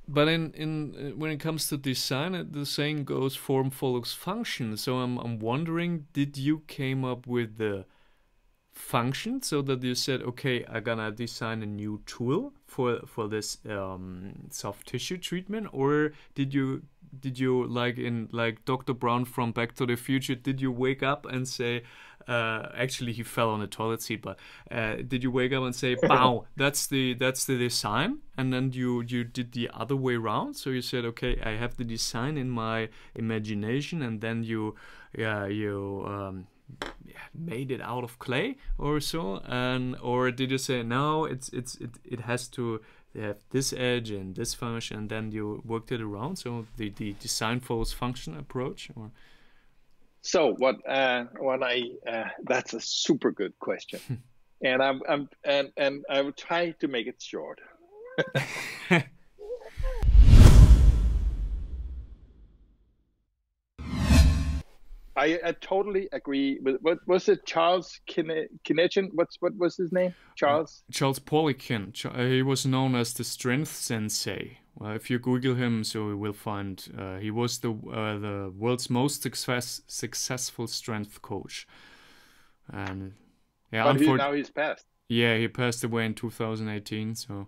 But in when it comes to design, the saying goes form follows function. So I'm wondering, did you came up with the function so that you said, okay, I'm gonna design a new tool for this soft tissue treatment, or did you like in like Dr. Brown from Back to the Future, did you wake up and say, actually he fell on the toilet seat, but did you wake up and say, "Bow, that's the design," and then you did the other way around? So you said, okay, I have the design in my imagination, and then you made it out of clay or so, and or did you say no, it has to have this edge and this function, and then you worked it around, so the design follows function approach? Or So what I that's a super good question, and and I will try to make it short. I totally agree with what was it, Charles Kinechin? What was his name? Charles. Charles Poliquin, he was known as the strength sensei. Well, if you Google him, so you will find he was the world's most successful strength coach. And yeah, But now he's passed. yeah, he passed away in 2018. So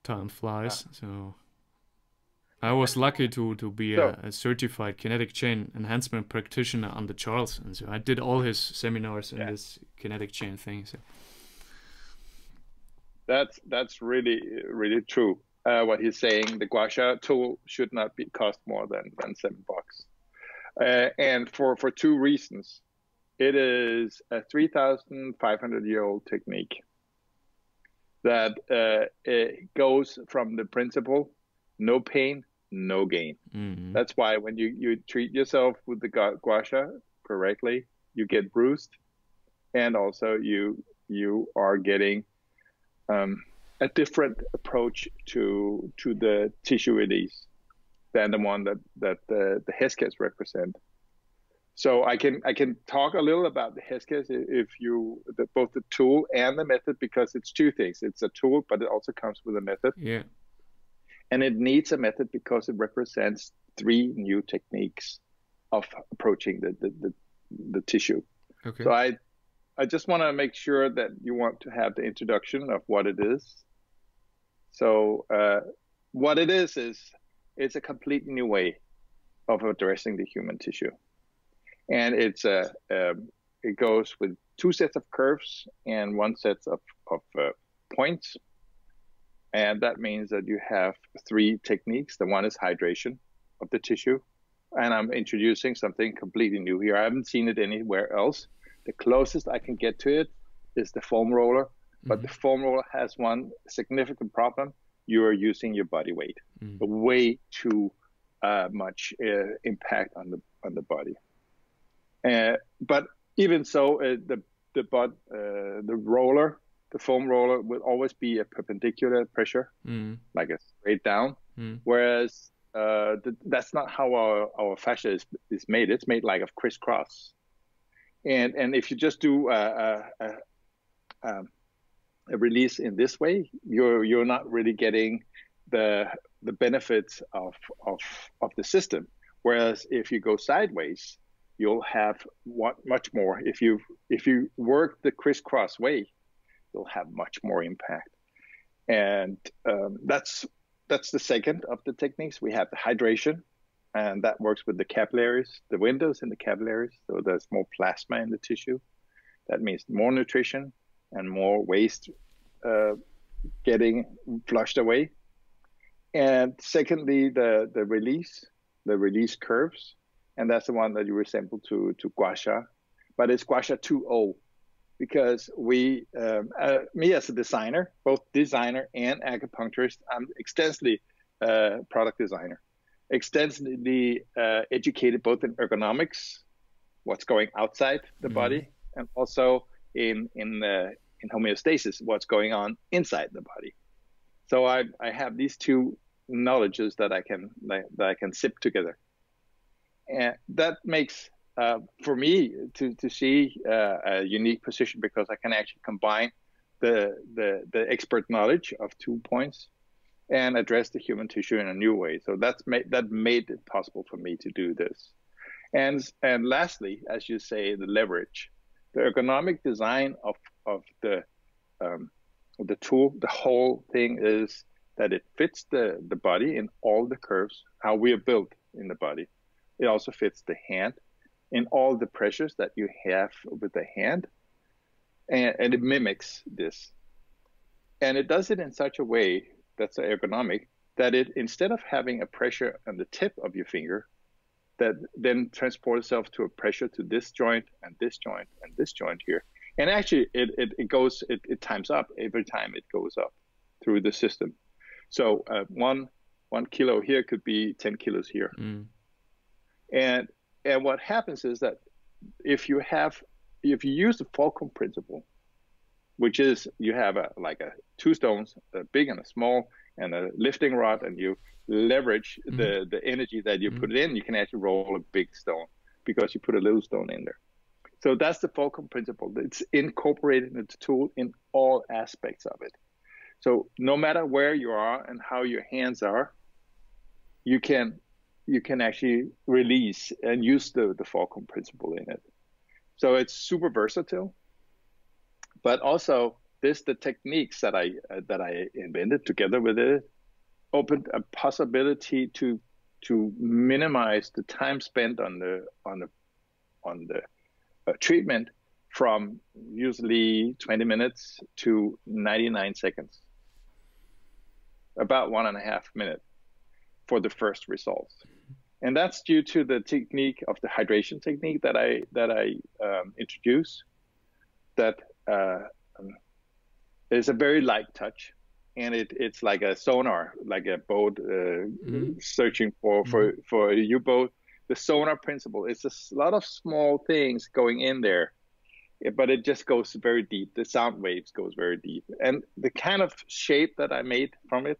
time Yeah. flies. So I was lucky to be So a certified kinetic chain enhancement practitioner under Charles, and so I did all his seminars in yeah, this kinetic chain thing. So that's really true. What he's saying, the gua sha tool should not be cost more than $7. And for two reasons. It is a 3,500-year-old technique that it goes from the principle, no pain, no gain. mm-hmm. That's why when you treat yourself with the gua sha correctly, you get bruised, and also you are getting a different approach to the tissue release than the one that the Heskiers represent. So I can talk a little about the Heskiers if both the tool and the method, because it's two things. It's a tool, but it also comes with a method. Yeah. And it needs a method because it represents three new techniques of approaching the tissue. Okay. So I just want to make sure that you want to have the introduction of what it is. So what it is it's a completely new way of addressing the human tissue. And it goes with two sets of curves and one set of points. And that means that you have three techniques. The one is hydration of the tissue. And I'm introducing something completely new here. I haven't seen it anywhere else. The closest I can get to it is the foam roller. But the foam roller has one significant problem. You are using your body weight. Way too much impact on the body. But even so, the roller, the foam roller, will always be a perpendicular pressure, like a straight down. Whereas that's not how our fascia is made. It's made like a crisscross. And if you just do a release in this way, you're not really getting the benefits of the system. Whereas if you go sideways, you'll have much more. If you work the crisscross way, you'll have much more impact. And that's the second of the techniques. We have the hydration, and that works with the capillaries, the windows in the capillaries. So there's more plasma in the tissue. That means more nutrition and more waste getting flushed away. And secondly, the release curves. And that's the one that you resemble to gua sha, but it's gua sha 2.0, because me as a designer, both designer and acupuncturist, I'm extensively product designer, extensively educated both in ergonomics, what's going outside the body, and also in homeostasis, what's going on inside the body. So I have these two knowledges that I can sip together. And that makes, for me, to see a unique position, because I can actually combine the expert knowledge of 2 points and address the human tissue in a new way. So that made it possible for me to do this. And lastly, as you say, the leverage, the ergonomic design of the tool, the whole thing is that it fits the body in all the curves, how we are built in the body. It also fits the hand in all the pressures that you have with the hand, and it mimics this. And it does it in such a way that's ergonomic that it, instead of having a pressure on the tip of your finger, that then transports itself to a pressure to this joint and this joint and this joint here. And actually it times up every time it goes up through the system. So 1 kilo here could be 10 kilos here. Mm. And what happens is that if you use the Fulcrum principle, which is you have two stones, a big and a small, and a lifting rod, and you leverage the energy that you put in, you can actually roll a big stone because you put a little stone in there. So that's the Fulcrum principle. It's incorporated in the tool in all aspects of it. So no matter where you are and how your hands are, you can actually release and use the Fulcrum principle in it. So it's super versatile, but also the techniques that I invented together with it opened a possibility to minimize the time spent on the treatment from usually 20 minutes to 99 seconds, about 1.5 minutes for the first results. And that's due to the technique of the hydration technique that I introduced. That is a very light touch, and it's like a sonar, like a boat searching for a U-boat. The sonar principle, it's a lot of small things going in there, but it just goes very deep. The sound waves goes very deep, and the kind of shape that I made from it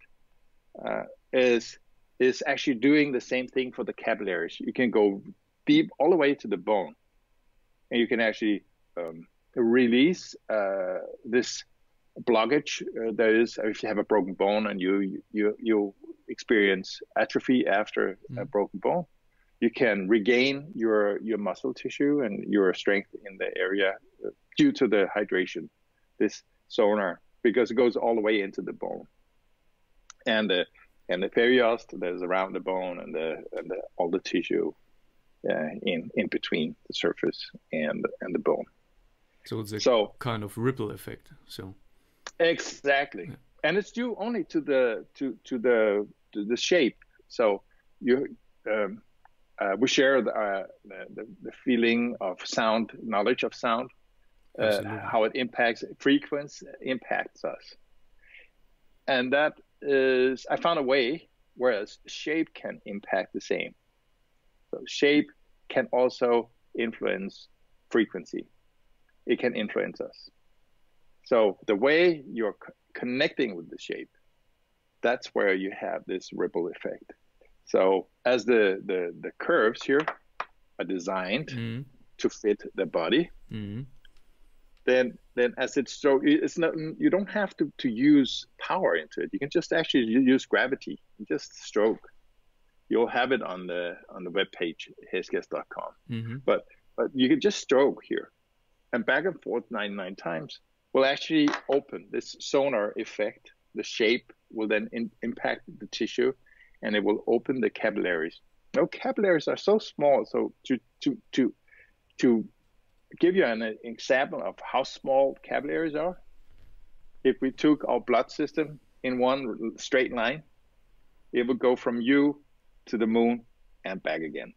is actually doing the same thing for the capillaries. You can go deep all the way to the bone, and you can actually release this blockage there is if you have a broken bone and you experience atrophy after a broken bone. You can regain your muscle tissue and your strength in the area due to the hydration, this sonar, because it goes all the way into the bone. And the periost that is around the bone and all the tissue in between the surface and the bone. So it's a kind of ripple effect. So exactly, yeah. And it's due only to the shape. So we share the feeling of sound, knowledge of sound, how it impacts frequency, impacts us, and that is I found a way. Whereas shape can impact the same. So shape can also influence frequency. It can influence us. So the way you're connecting with the shape, that's where you have this ripple effect. So as the curves here are designed to fit the body, then as it's you don't have to use power into it. You can just actually use gravity and just stroke. You'll have it on the webpage heskiers.com. But you can just stroke here, and back and forth 99 times will actually open this sonar effect. The shape will then impact the tissue, and it will open the capillaries. No, capillaries are so small. So to give you an example of how small capillaries are, if we took our blood system in one straight line, it would go from you to the moon and back again.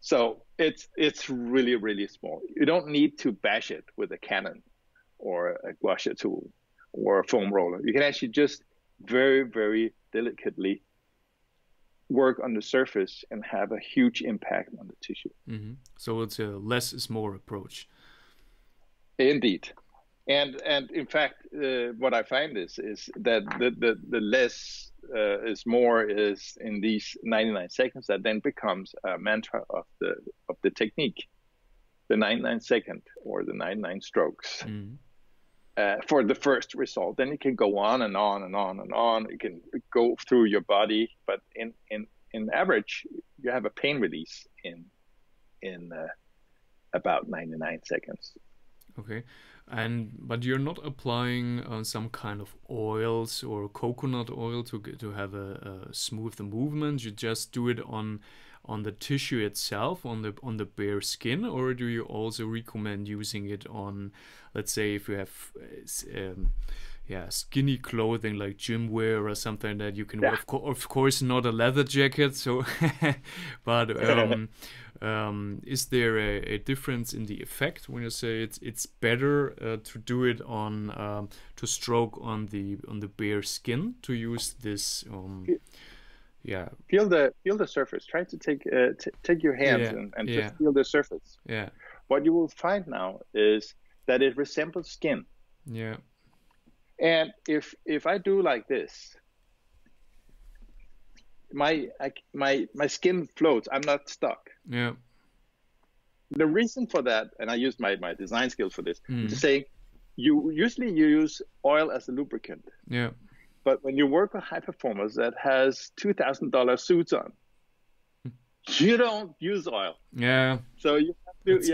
So it's really, really small. You don't need to bash it with a cannon or a gua sha tool or a foam roller. You can actually just very, very delicately work on the surface and have a huge impact on the tissue. So it's a less is more approach. Indeed. And in fact, what I find is that the less is more is in these 99 seconds that then becomes a mantra of the technique, the 99 second or the 99 strokes. for the first result. Then it can go on and on and on and on. It can go through your body, but in average, you have a pain release in about 99 seconds. Okay. But you're not applying some kind of oils or coconut oil to have a smooth movement. You just do it on the tissue itself, on the bare skin, or do you also recommend using it on, let's say, if you have skinny clothing like gym wear or something that you can wear? Of course, not a leather jacket. So, but is there a difference in the effect when you say it's better to do it on to stroke on the bare skin, to use this? Feel the surface. Try to take your hands and just feel the surface. Yeah. What you will find now is that it resembles skin. Yeah. And if I do like this, my skin floats. I'm not stuck. Yeah. The reason for that, and I use my design skills for this, to say you usually use oil as a lubricant. Yeah. But when you work with high performers that has $2,000 suits on, you don't use oil. Yeah. So you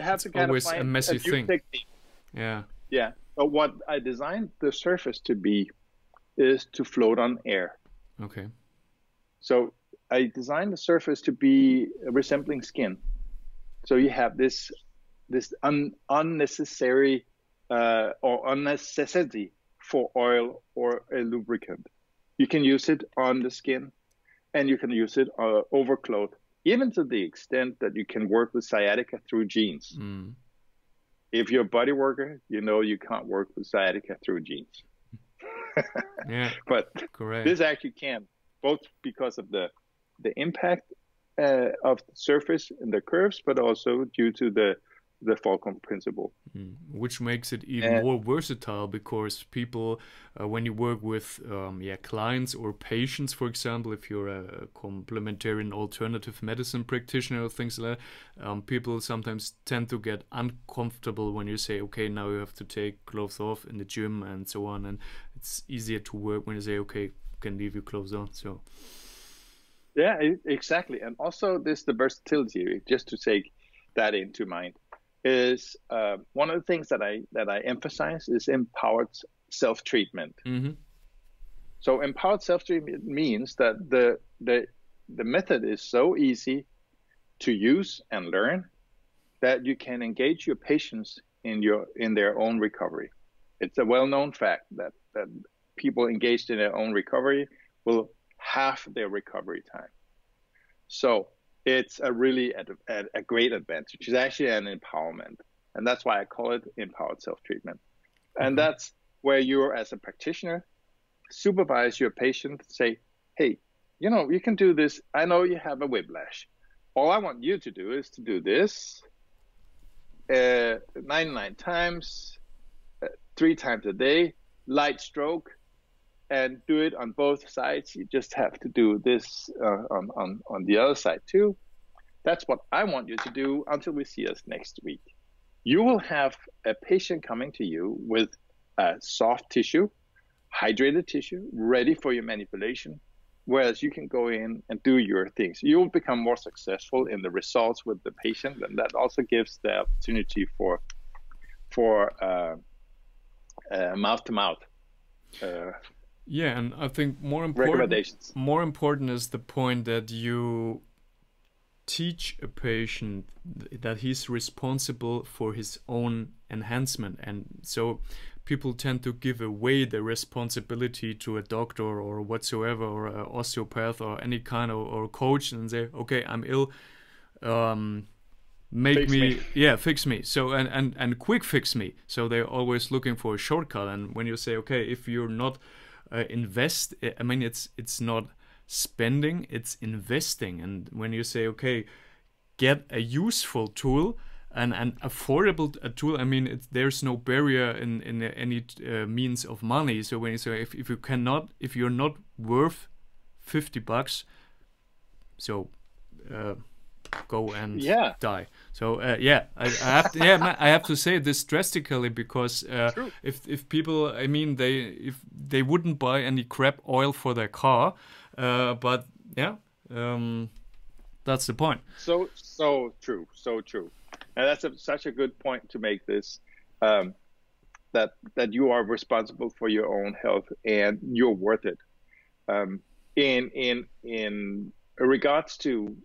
have to kind of find a messy thing. Technique. Yeah. Yeah. But what I designed the surface to be is to float on air. Okay. So I designed the surface to be resembling skin. So you have this unnecessary or unnecessity for oil or a lubricant. You can use it on the skin, and you can use it over clothes, even to the extent that you can work with sciatica through jeans. If you're a body worker, you know you can't work with sciatica through jeans. Yeah, but correct. This actually can, both because of the impact of the surface and the curves, but also due to the Fulcrum principle. Which makes it even more versatile, because people, when you work with clients or patients, for example, if you're a complementary and alternative medicine practitioner or things like that, people sometimes tend to get uncomfortable when you say, okay, now you have to take clothes off in the gym and so on, and it's easier to work when you say, okay, you can leave your clothes on. So yeah, exactly. And also the versatility, just to take that into mind, is one of the things that I emphasize is empowered self-treatment. So empowered self-treatment means that the method is so easy to use and learn that you can engage your patients in their own recovery. It's a well-known fact that people engaged in their own recovery will half their recovery time. So it's a really a great advantage. It's actually an empowerment. And that's why I call it empowered self-treatment. And that's where you, as a practitioner, supervise your patient, say, hey, you can do this. I know you have a whiplash. All I want you to do is to do this 99 times, 3 times a day, light stroke, and do it on both sides. You just have to do this on the other side too. That's what I want you to do until we see us next week. You will have a patient coming to you with a soft tissue, hydrated tissue, ready for your manipulation, whereas you can go in and do your things. You will become more successful in the results with the patient, and that also gives the opportunity for mouth-to-mouth. Yeah, and I think more important is the point that you teach a patient that he's responsible for his own enhancement. And so people tend to give away the responsibility to a doctor or whatsoever, or an osteopath or any kind of or coach, and say, okay, I'm ill, fix me. So and quick fix me. So they're always looking for a shortcut. And when you say, okay, if you're not it's not spending, it's investing. And when you say, okay, get a useful tool and an affordable tool, there's no barrier in any means of money. So when you say, if you're not worth $50, so go and Yeah. die. So I have to, I have to say this drastically, because if people, I mean, if they wouldn't buy any crap oil for their car, but yeah, that's the point. So true, so true, and that's such a good point to make. This that you are responsible for your own health and you're worth it. In regards to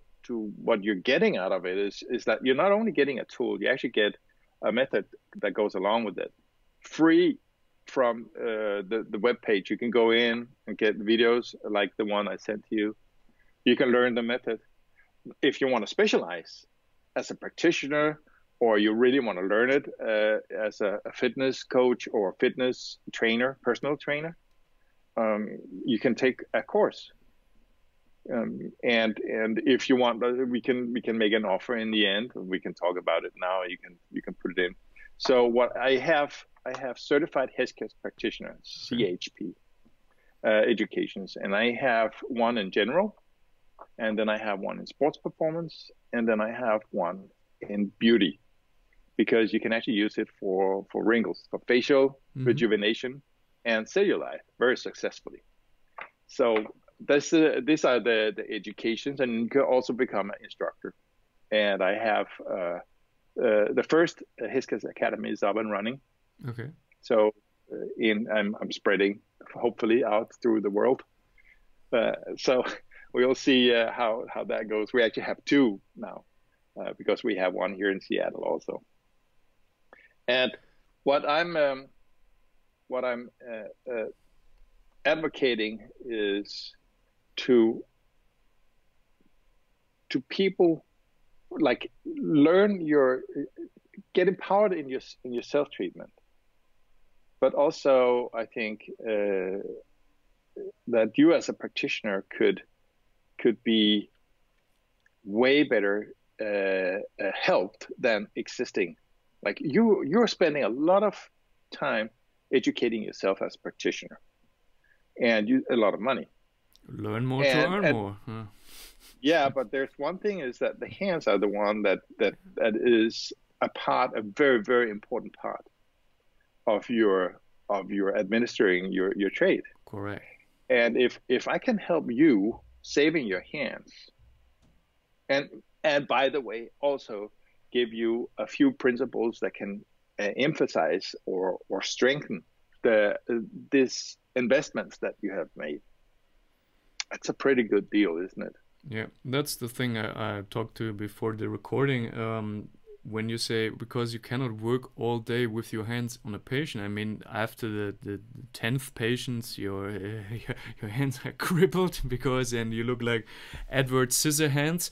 what you're getting out of it is that you're not only getting a tool, you actually get a method that goes along with it, free from the web page. You can go in and get videos like the one I sent to you. You can learn the method. If you want to specialize as a practitioner, or you really want to learn it as a fitness coach or fitness trainer, personal trainer, you can take a course. And if you want, we can make an offer in the end. We can talk about it now. You can put it in. So what I have certified Heskiers practitioner, CHP educations, and I have one in general, and then I have one in sports performance, and then I have one in beauty, because you can actually use it for wrinkles, for facial rejuvenation and cellulite very successfully. So these are the educations, and you can also become an instructor. And I have the first Heskiers Academy is up and running. Okay. So I'm spreading hopefully out through the world. So we'll see how that goes. We actually have two now because we have one here in Seattle also. And what I'm advocating is to people, like, get empowered in your self-treatment, but also I think that you as a practitioner could be way better helped than existing. Like you're spending a lot of time educating yourself as a practitioner, and a lot of money. Learn more to earn more. Huh. Yeah, but there's one thing, is that the hands are the one that is a very, very important part of your administering your trade. Correct. And if I can help you saving your hands, and by the way, also give you a few principles that can emphasize or strengthen this investments that you have made, it's a pretty good deal, isn't it? Yeah, that's the thing I talked to before the recording. When you say, because you cannot work all day with your hands on a patient, I mean, after the 10th patients, your hands are crippled, because then you look like Edward Scissorhands.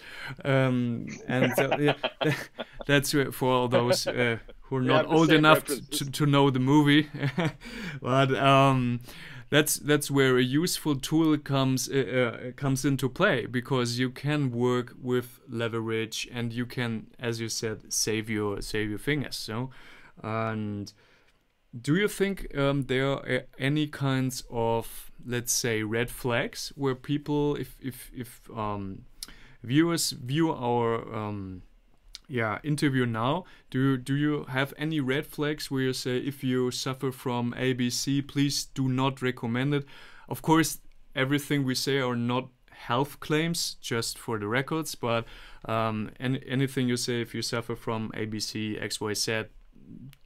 That's for all those who are not old enough to know the movie. But that's where a useful tool comes into play, because you can work with leverage, and you can, as you said, save your fingers. So, and do you think there are any kinds of, let's say, red flags where people, if viewers view our interview now, do you have any red flags where you say, if you suffer from ABC, please do not recommend it? Of course, everything we say are not health claims, just for the records, but anything you say, if you suffer from ABC, XYZ,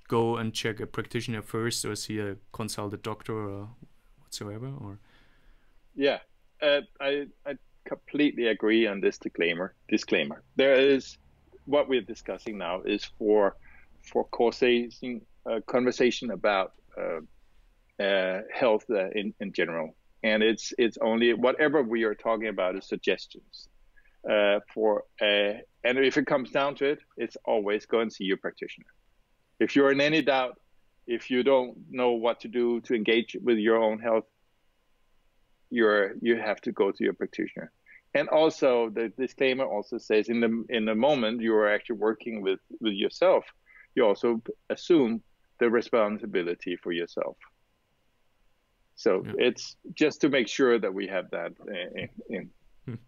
go and check a practitioner first, or consult a doctor or whatsoever. Or yeah, I completely agree on this disclaimer. There is, what we're discussing now is for causing a conversation about health in general, and it's only whatever we are talking about is suggestions and if it comes down to it, it's always go and see your practitioner. If you're in any doubt, if you don't know what to do to engage with your own health, you have to go to your practitioner. And also, the disclaimer also says, in the moment you are actually working with yourself, you also assume the responsibility for yourself. So it's just to make sure that we have that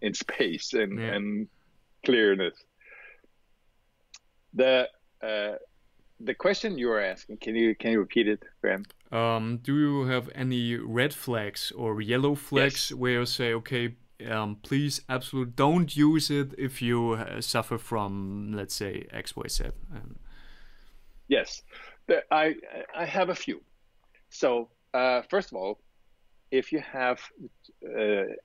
in space and clearness. The question you were asking, can you repeat it, Bernd? Do you have any red flags or yellow flags Yes. where you say, okay, please absolutely don't use it if you suffer from, let's say, X, Y, Z? Yes. I have a few. So first of all, if you have a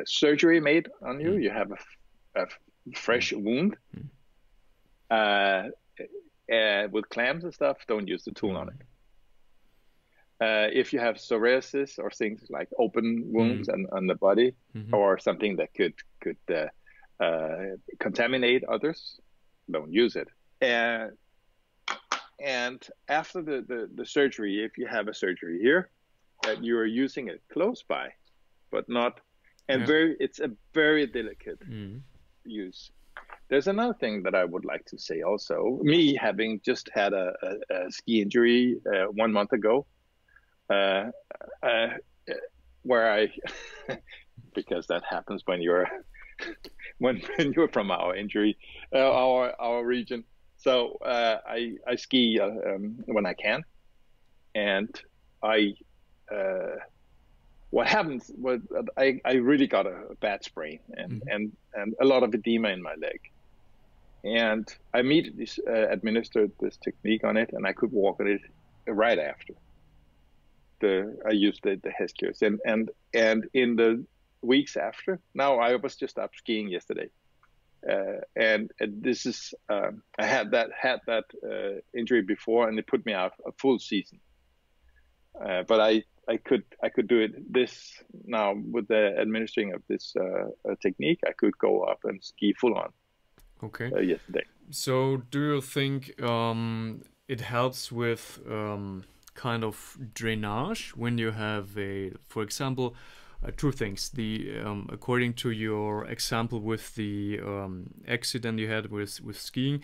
surgery made on you, you have a fresh wound with clamps and stuff, don't use the tool on it. If you have psoriasis or things like open wounds on the body, or something that could contaminate others, don't use it. And after the surgery, if you have a surgery here, that you are using it close by, but not, and it's a very delicate use. There's another thing that I would like to say also. Me having just had a ski injury 1 month ago, where I, because that happens when you're when you're from our injury, our region. So I ski when I can, and what happens was I really got a bad sprain and a lot of edema in my leg, and I immediately administered this technique on it, and I could walk on it right after. I used the Heskiers, and in the weeks after, now I was just up skiing yesterday, and this is I had that injury before, and it put me out a full season. But I could do it this now with the administering of this technique. I could go up and ski full on. Okay. Yesterday. So do you think it helps with kind of drainage when you have for example, two things. According to your example with the accident you had with skiing,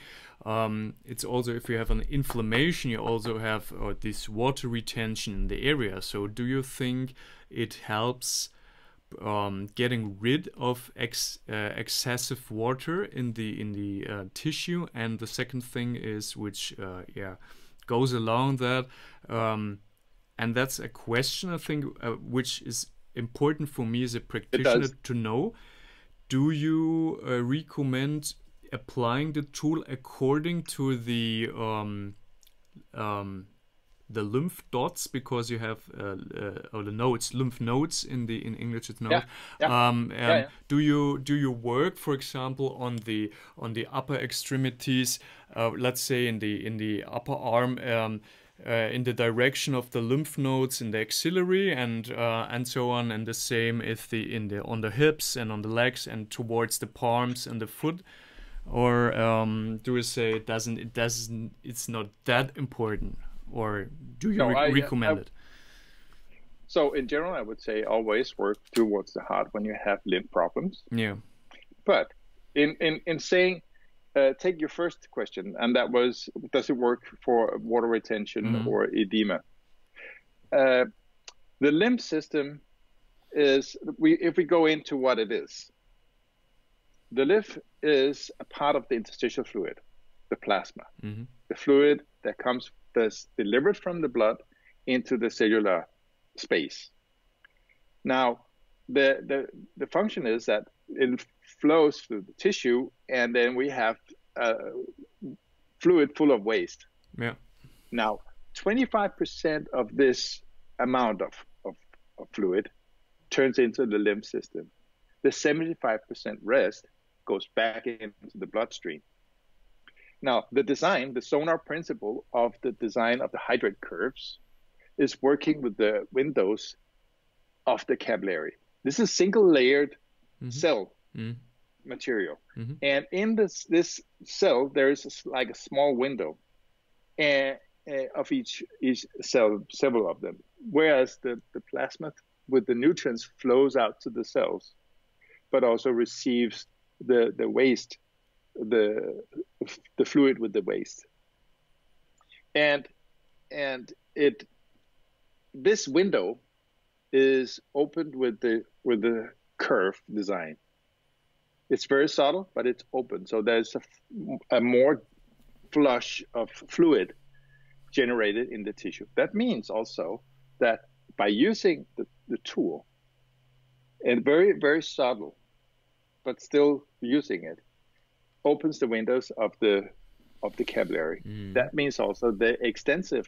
it's also if you have an inflammation, you also have this water retention in the area. So do you think it helps getting rid of excessive water in the tissue? And the second thing is, which goes along that, and that's a question I think which is important for me as a practitioner to know. Do you recommend applying the tool according to the lymph dots, because you have or the nodes, lymph nodes in English it's nodes. Do you work, for example, on the upper extremities, let's say in the upper arm, in the direction of the lymph nodes in the axillary and so on, and the same if on the hips and on the legs and towards the palms and the foot? Or do you say it's not that important? Or do you recommend it? So in general, I would say always work towards the heart when you have lymph problems. Yeah. But in saying, take your first question, and that was, does it work for water retention or edema? The lymph system is, if we go into what it is, the lymph is a part of the interstitial fluid, the plasma, the fluid that's delivered from the blood into the cellular space. Now, the function is that it flows through the tissue, and then we have fluid full of waste. Yeah. Now, 25% of this amount of fluid turns into the lymph system. The 75% rest goes back into the bloodstream. Now, the sonar principle of the design of the hydrate curves is working with the windows of the capillary. This is single-layered cell material. And in this cell, there is like a small window of each cell, several of them, whereas the plasma with the nutrients flows out to the cells, but also receives the waste, the fluid with the waste. And this window is opened with the curve design. It's very subtle, but it's open. So there's a more flush of fluid generated in the tissue. That means also that by using the tool, and very, very subtle, but still using it, opens the windows of the capillary. That means also the extensive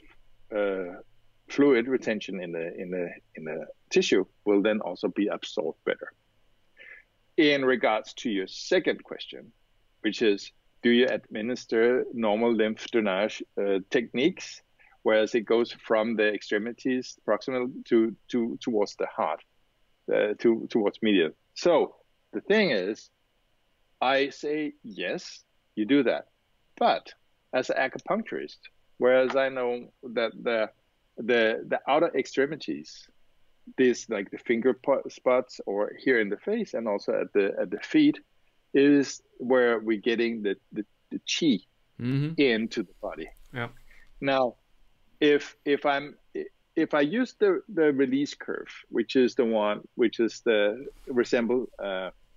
fluid retention in the tissue will then also be absorbed better. In regards to your second question, which is, do you administer normal lymph drainage techniques, whereas it goes from the extremities proximal towards the heart, towards medial? So the thing is, I say yes, you do that, but as an acupuncturist, whereas I know that the outer extremities, this like the finger spots or here in the face and also at the feet, is where we're getting the chi into the body. Yeah. Now, if I use the release curve, which is the resemble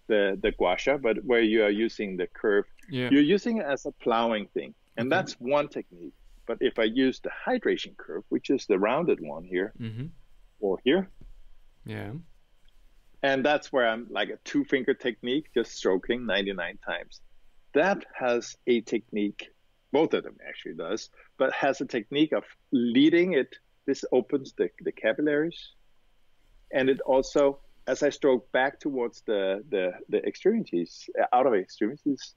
the gua sha, but where you are using the curve, you're using it as a plowing thing, and that's one technique. But if I use the hydration curve, which is the rounded one here, or here, and that's where I'm like a 2-finger technique, just stroking 99 times. That has a technique, both of them actually does, but has a technique of leading it. This opens the capillaries, and it also, as I stroke back towards the extremities, outer extremities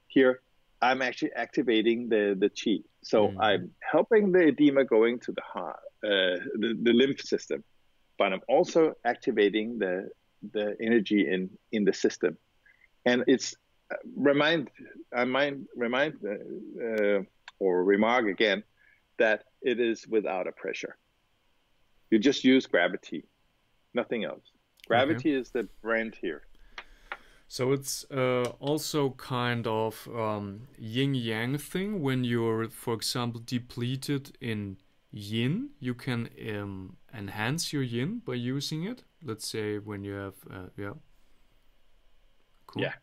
here, I'm actually activating the chi. So I'm helping the edema going to the heart, the lymph system, but I'm also activating the energy in the system. And it's remark again that it is without a pressure. You just use gravity, nothing else. Gravity is the brand here. So it's also kind of yin-yang thing. When you're, for example, depleted in yin, you can enhance your yin by using it. Let's say when you have, cool. Yeah.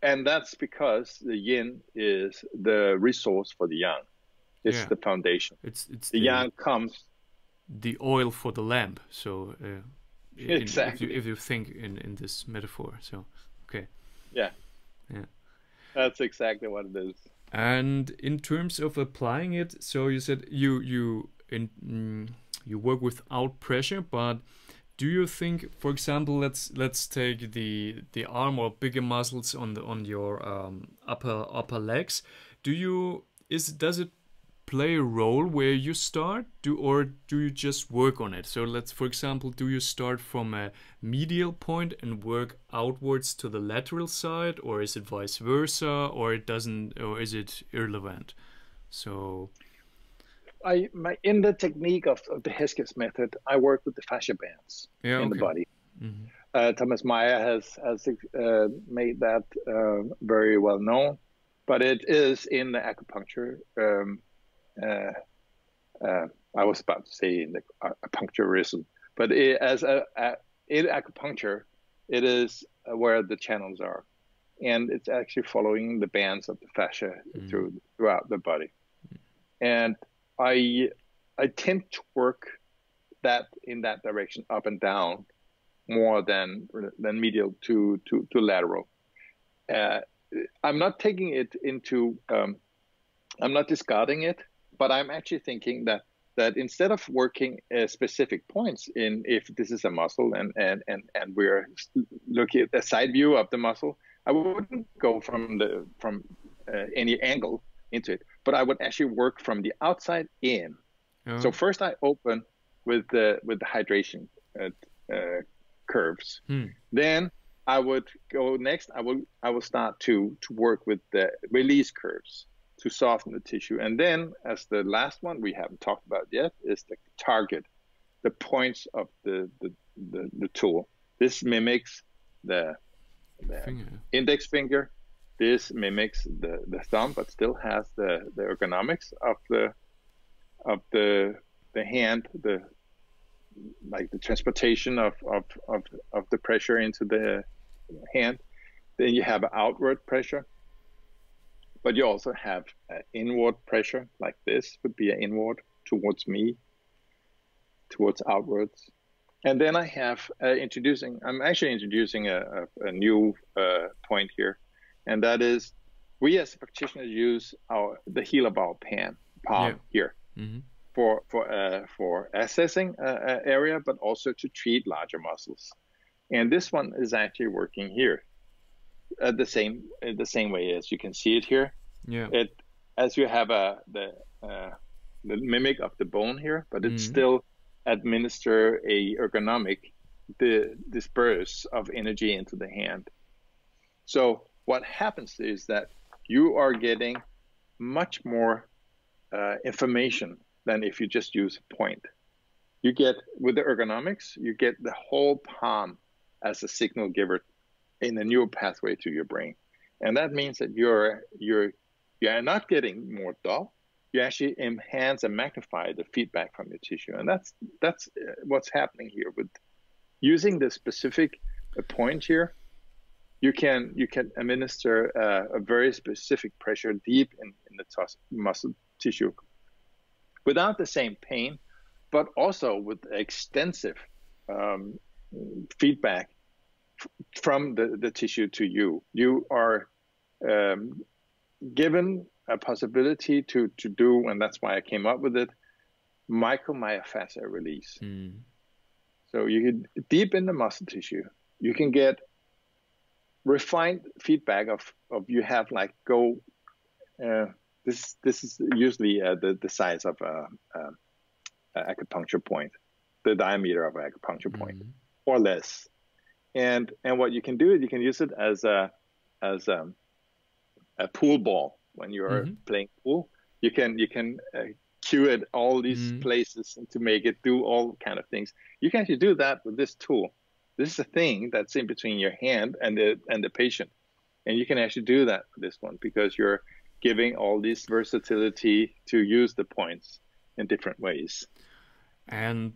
And that's because the yin is the resource for the yang. It's the foundation. It's the yang comes. The oil for the lamp. So exactly. if you think in this metaphor. So okay. Yeah. That's exactly what it is. And in terms of applying it, so you said you work without pressure, but do you think, for example, let's take the arm or bigger muscles on your upper legs, does it play a role where you start, or do you just work on it? So let's, for example, do you start from a medial point and work outwards to the lateral side, or is it vice versa, or is it irrelevant? So in the technique of the Heskiers method, I work with the fascia bands in the body. Thomas Meyer has made that very well known, but it is in the acupuncture. I was about to say in the acupuncturism, but in acupuncture, it is where the channels are, and it's actually following the bands of the fascia throughout the body. And I tend to work that in that direction, up and down, more than medial to lateral. I'm not taking it into. I'm not discarding it, but I'm actually thinking that instead of working specific points in, if this is a muscle and we're looking at the side view of the muscle, I wouldn't go from any angle into it, but I would actually work from the outside in. So first I open with the hydration curves. Then I would go next. I will start to work with the release curves to soften the tissue. And then as the last one we haven't talked about yet is the target, the points of the tool. This mimics the index finger. This mimics the thumb, but still has the ergonomics of the hand, the transportation of the pressure into hand. Then you have outward pressure, but you also have inward pressure, like this would be an inward towards me, towards outwards. And then I have I'm actually introducing a new point here, and that is we as practitioners use the heel of our palm here for assessing an area, but also to treat larger muscles. And this one is actually working here the same way as you can see it here. Yeah. As you have the mimic of the bone here, but it's still administer a ergonomic disperse of energy into the hand. So what happens is that you are getting much more information than if you just use a point. You get, with the ergonomics, you get the whole palm as a signal giver in a neural pathway to your brain. And that means that you're not getting more dull. You actually enhance and magnify the feedback from your tissue. And that's what's happening here with using the specific point here. You can administer a very specific pressure deep in the muscle tissue without the same pain, but also with extensive feedback from the tissue to you. You are given a possibility to do, and that's why I came up with it, micromyofascial release. So you can deep in the muscle tissue, you can get refined feedback of you have like this is usually the size of an acupuncture point, the diameter of an acupuncture point, or less. And what you can do is you can use it as a pool ball. When you're playing pool, you can cue it all these places to make it do all kind of things. You can actually do that with this tool. This is a thing that's in between your hand and the patient, and you can actually do that with this one because you're giving all this versatility to use the points in different ways. And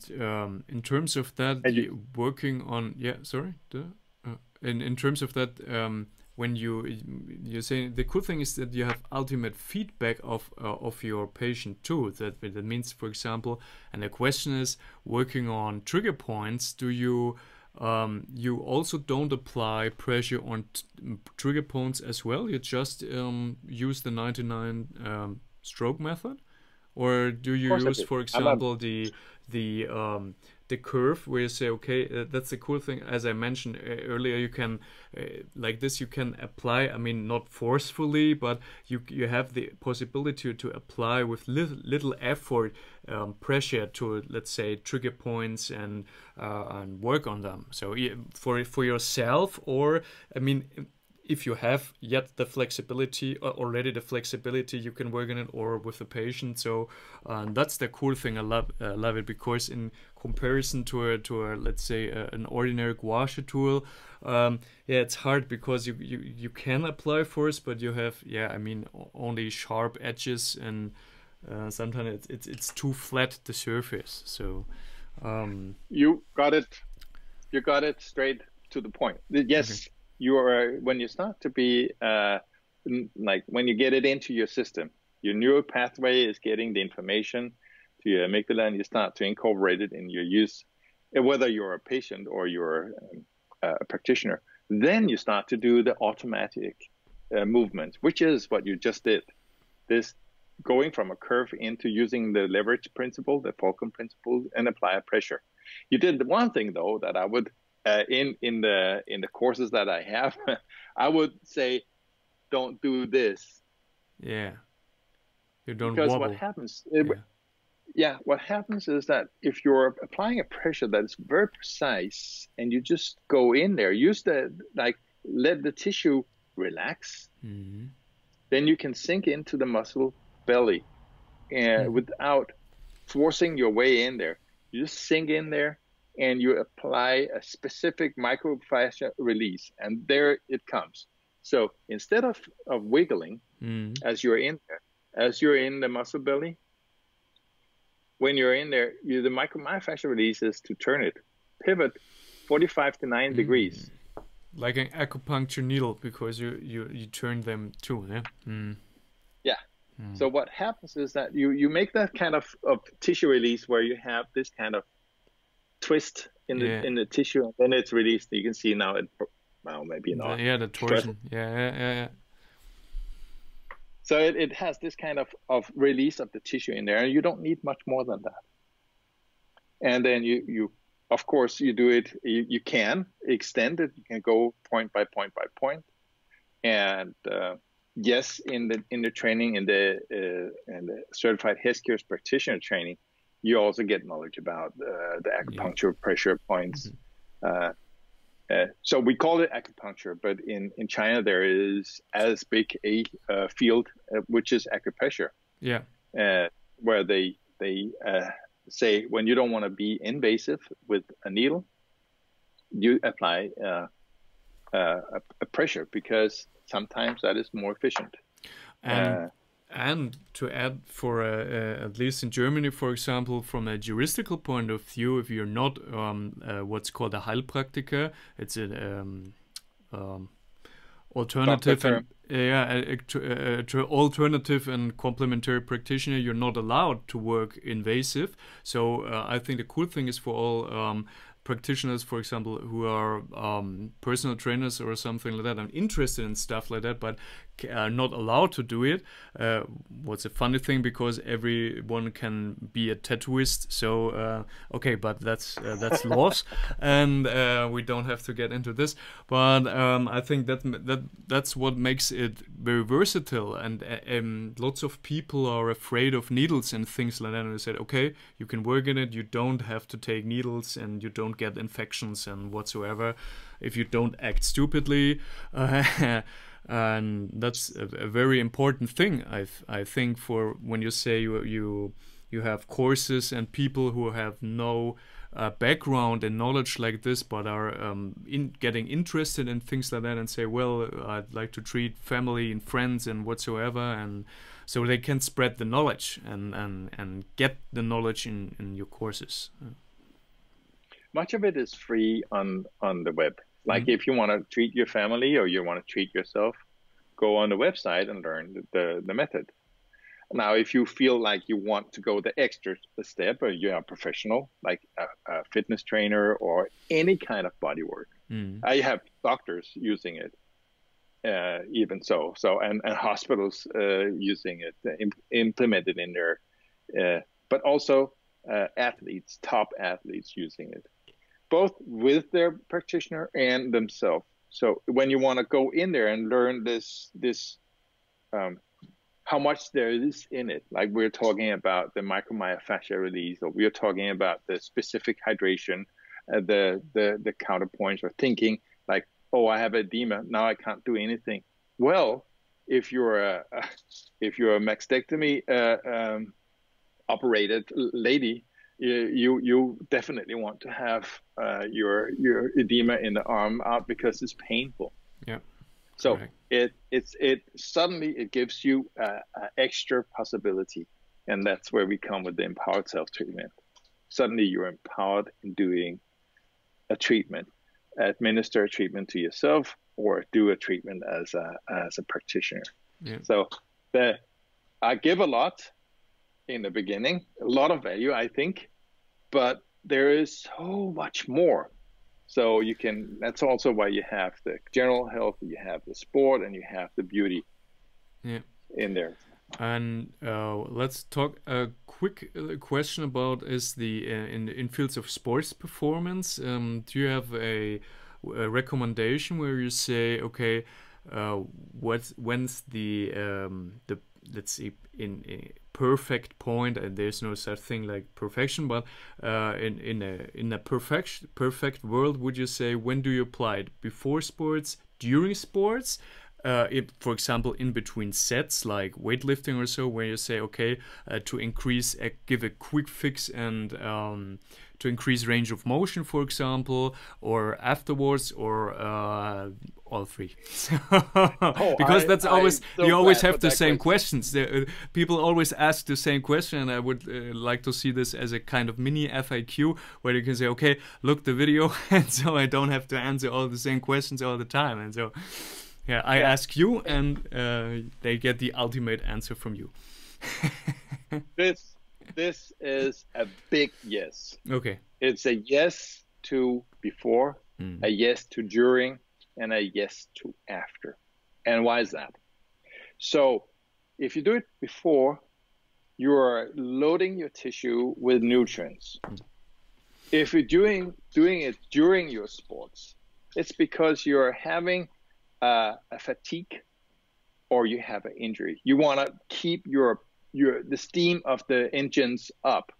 in terms of that, working on in terms of that. When you're saying the cool thing is that you have ultimate feedback of your patient too. That means, for example, and the question is, working on trigger points, do you also don't apply pressure on trigger points as well? You just use the 99 stroke method, or do you use, for example, the curve where you say, okay, that's the cool thing. As I mentioned earlier, you can like this, you can apply. I mean, not forcefully, but you have the possibility to apply with little effort pressure to, let's say, trigger points and work on them. So for yourself, or I mean, if you have yet the flexibility, already the flexibility, you can work on it, or with the patient. So that's the cool thing. I love it, because in comparison to a let's say an ordinary gua sha tool, it's hard because you can apply force, but you have I mean only sharp edges, and sometimes it's too flat, the surface. So you got it straight to the point. Yes. Okay. You are, when you start to be like when you get it into your system, your neural pathway is getting the information to your amygdala, and you start to incorporate it in your use, whether you're a patient or you're a practitioner. Then you start to do the automatic movement, which is what you just did. This going from a curve into using the leverage principle, the Fulcrum principle, and apply a pressure. You did the one thing though that I would. In the courses that I have, I would say, don't do this. Yeah, you don't because wobble. What happens? What happens is that if you're applying a pressure that is very precise, and you just go in there, let the tissue relax, then you can sink into the muscle belly, and without forcing your way in there, you just sink in there. And you apply a specific microfascial release, and there it comes. So instead of wiggling as you're in there, as you're in the muscle belly, when you're in there, the myofascial release is to turn it, pivot 45 to 9 degrees. like an acupuncture needle, because you turn them too, yeah. Yeah. So what happens is that you make that kind of tissue release where you have this kind of twist in the tissue, and then it's released. You can see now maybe not. The torsion. Yeah. So it has this kind of release of the tissue in there, and you don't need much more than that. And then you of course you do it. You can extend it. You can go point by point by point, and yes, in the training, in the certified Heskiers practitioner training, you also get knowledge about the acupuncture pressure points. So we call it acupuncture, but in China there is as big a field which is acupressure. Yeah. Where they say when you don't want to be invasive with a needle, you apply a pressure, because sometimes that is more efficient. And to add, for at least in Germany, for example, from a juridical point of view, if you're not what's called a Heilpraktiker, it's an alternative alternative and complementary practitioner, you're not allowed to work invasive. So I think the cool thing is for all practitioners, for example, who are personal trainers or something like that, and interested in stuff like that, but are not allowed to do it. What's a funny thing, because everyone can be a tattooist. So okay, but that's laws, and we don't have to get into this. But I think that's what makes it very versatile. And lots of people are afraid of needles and things like that. And they said, okay, you can work in it. You don't have to take needles, and you don't get infections and whatsoever if you don't act stupidly. And that's a very important thing, I think, for when you say you have courses and people who have no background and knowledge like this, but are getting interested in things like that, and say, well, I'd like to treat family and friends and whatsoever, and so they can spread the knowledge and get the knowledge in your courses. Much of it is free on the web. Like if you want to treat your family or you want to treat yourself, go on the website and learn the method. Now, if you feel like you want to go the extra step, or you're a professional, like a fitness trainer or any kind of body work, I have doctors using it, even so, and hospitals using it, implemented in there, but also athletes, top athletes using it, both with their practitioner and themselves. So when you want to go in there and learn this how much there is in it, like we're talking about the micromyofascial release, or we're talking about the specific hydration, the counterpoints, or thinking like, oh, I have edema, now I can't do anything. Well, if you're a mastectomy operated lady, you definitely want to have your edema in the arm out, because it's painful. Yeah. So it suddenly gives you an extra possibility, and that's where we come with the empowered self treatment. Suddenly you're empowered in doing a treatment, administer a treatment to yourself, or do a treatment as a practitioner. Yeah. So I give a lot in the beginning, a lot of value, I think, but there is so much more. So that's also why you have the general health, you have the sport, and you have the beauty in there. And let's talk a quick question about is the in fields of sports performance. Do you have a recommendation where you say, okay, when's the let's say in a perfect point, and there's no such thing like perfection, but in a perfect world, would you say, when do you apply it? Before sports, during sports, for example, in between sets like weightlifting or so, where you say, okay, to increase, give a quick fix and to increase range of motion, for example, or afterwards, or all three? Because that's always, you always have the same questions. People always ask the same question, and I would like to see this as a kind of mini FAQ where you can say, okay, look the video, and so I don't have to answer all the same questions all the time. And so, yeah, I ask you, and they get the ultimate answer from you. This is a big yes. Okay. It's a yes to before, a yes to during, and a yes to after. And why is that? So if you do it before, you are loading your tissue with nutrients. If you're doing it during your sports, it's because you're having a fatigue or you have an injury. You want to keep the steam of the engines up.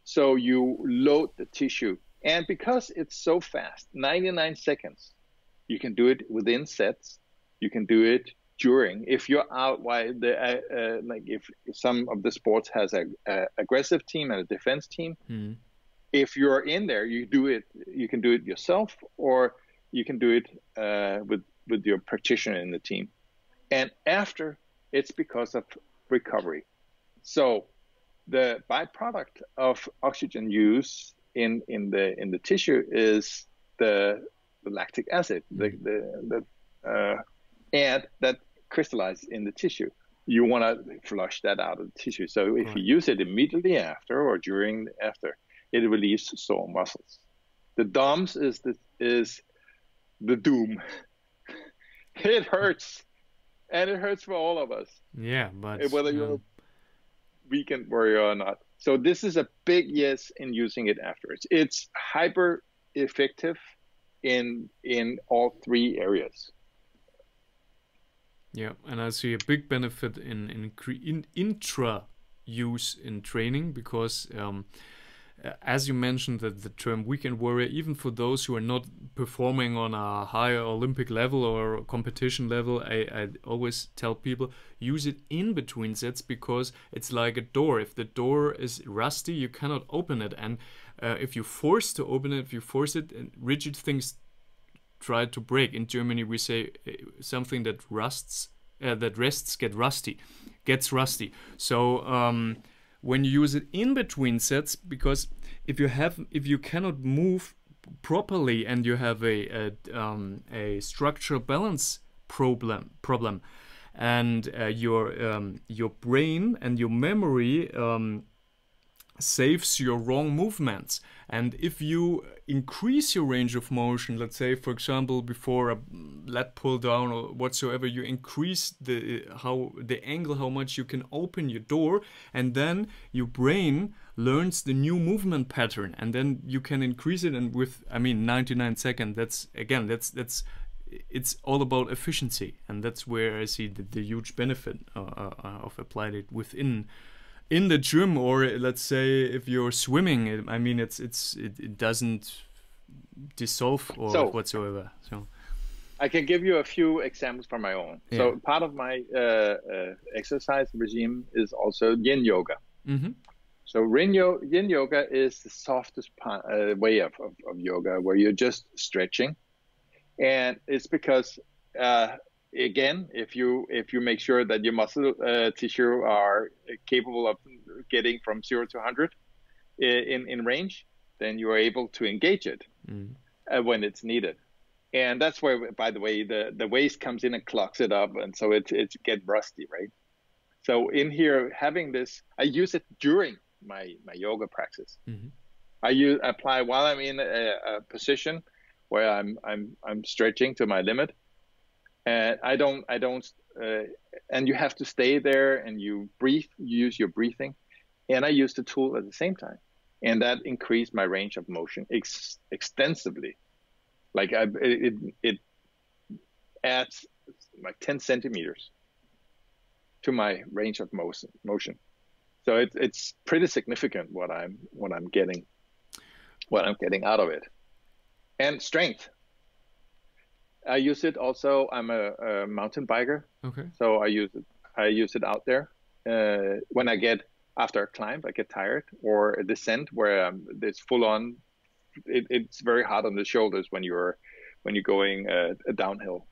So you load the tissue. And because it's so fast, 99 seconds, you can do it within sets. You can do it during. If you're out, while like if some of the sports has a aggressive team and a defense team, if you're in there, you can do it yourself, or you can do it with your practitioner in the team. And after, it's because of recovery. So the byproduct of oxygen use in the tissue is the lactic acid, and that crystallizes in the tissue. You want to flush that out of the tissue. So if you use it immediately after or during after, it relieves sore muscles. The DOMS is the doom. It hurts, and it hurts for all of us. Yeah, but whether you're a weekend warrior or not. So this is a big yes in using it afterwards. It's hyper effective in all three areas. Yeah, and I see a big benefit in intra use in training, because as you mentioned, that the term weekend warrior, even for those who are not performing on a higher Olympic level or competition level, I always tell people, use it in between sets, because it's like a door. If the door is rusty, you cannot open it. And if you force to open it, if you force it, rigid things try to break. In Germany, we say something that rests gets rusty. So when you use it in between sets, because if you cannot move properly and you have a structural balance problem, and your brain and your memory saves your wrong movements. And if you increase your range of motion, let's say, for example, before a lat pull down or whatsoever, you increase the angle, how much you can open your door, and then your brain learns the new movement pattern, and then you can increase it. And with 99 seconds, that's it's all about efficiency, and that's where I see the huge benefit of applying it in the gym. Or let's say if you're swimming, it doesn't dissolve or whatsoever. So I can give you a few examples from my own. Yeah. So part of my exercise regime is also yin yoga. Mm-hmm. So yin yoga is the softest way of yoga, where you're just stretching, and it's because again, if you make sure that your muscle tissue are capable of getting from 0 to 100 in range, then you are able to engage it when it's needed. And that's where, by the way, the waist comes in and clogs it up, and so it gets rusty, right? So in here, having this, I use it during my yoga practice. Mm-hmm. I apply while I'm in a position where I'm stretching to my limit. And I don't, and you have to stay there and you breathe, you use your breathing. And I use the tool at the same time. And that increased my range of motion extensively. Like it adds like 10 centimeters to my range of motion. So it's pretty significant what I'm getting out of it. And strength. I use it also. I'm a mountain biker. Okay. So I use it out there when I get after a climb, I get tired, or a descent where it's full on. It's very hard on the shoulders when you're going downhill,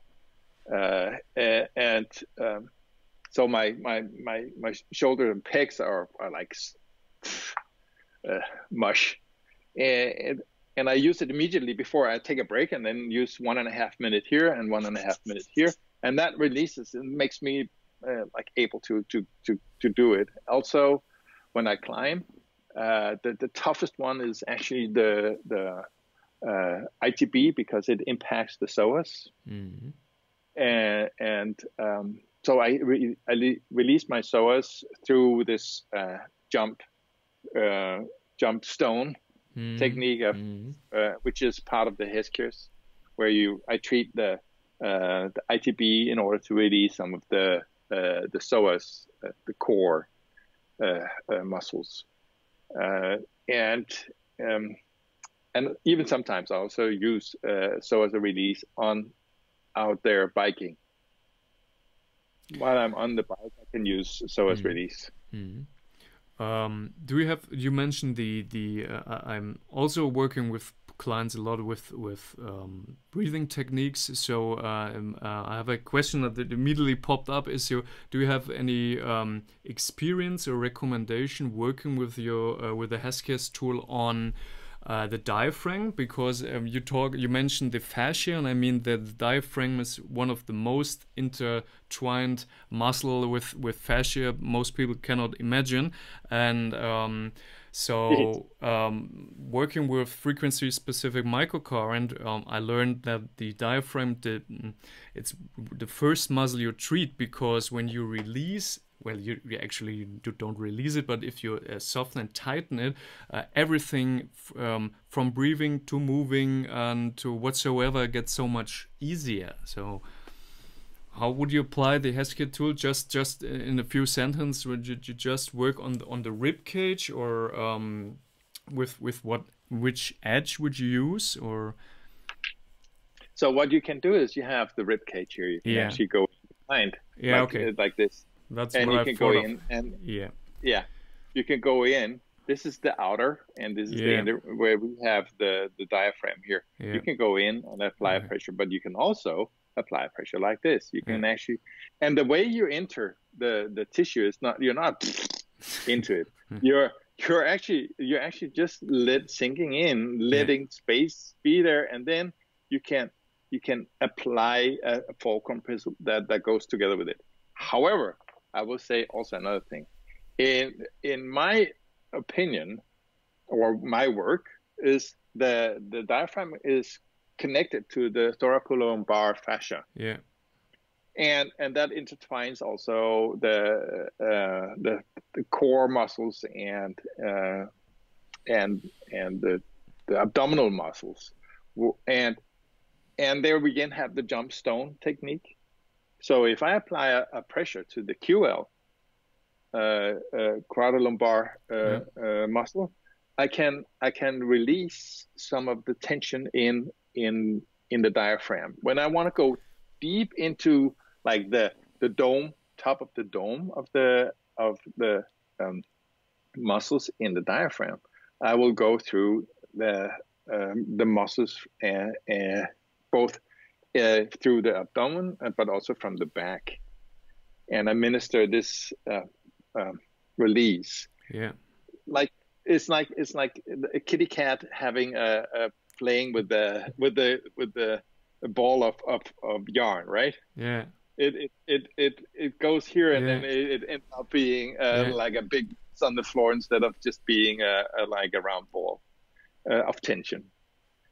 and so my shoulder and pecs are like mush, and I use it immediately before I take a break, and then use 1.5 minutes here and 1.5 minutes here, and that releases and makes me like able to do it. Also, when I climb, the toughest one is actually the ITB, because it impacts the psoas, and so I release my psoas through this jump stone technique of, which is part of the Heskiers, where I treat the ITB in order to release some of the psoas, the core muscles, and even sometimes I also use psoas release out there biking. While I'm on the bike, I can use psoas release. Do you have? You mentioned I'm also working with clients a lot with breathing techniques. So I have a question that immediately popped up. Do you have any experience or recommendation working with with the Heskiers tool on the diaphragm? Because you mentioned the fascia, and I mean that the diaphragm is one of the most intertwined muscle with fascia most people cannot imagine, and working with frequency specific microcurrent, I learned that the diaphragm it's the first muscle you treat, because when you release, well, you actually don't release it, but if you soften and tighten it, everything from breathing to moving and to whatsoever gets so much easier. So how would you apply the Heskier tool? Just in a few sentences, would you just work on the rib cage, or which edge would you use? Or so what you can do is you have the rib cage here. You can actually go behind, like this. That's and what you can go in, and you can go in. This is the outer, and this is the inner, where we have the diaphragm here. You can go in and apply a pressure, but you can also apply pressure like this. You can actually, and the way you enter the tissue is you're not into it. You're actually just sinking in, letting space be there, and then you can apply a fulcrum principle that goes together with it. However, I will say also another thing. In my opinion, or my work, is the diaphragm is connected to the thoracolumbar fascia. Yeah. And that intertwines also the core muscles and the abdominal muscles. And there we again have the jump stone technique. So if I apply a pressure to the QL, quadrilumbar muscle, I can release some of the tension in the diaphragm. When I want to go deep into like the dome, top of the dome of the muscles in the diaphragm, I will go through the muscles both through the abdomen, but also from the back, and administer this release. Yeah, it's like a kitty cat having playing with the ball of yarn, right? Yeah. It goes here, and then it ends up being like a big on the floor instead of just being like a round ball of tension.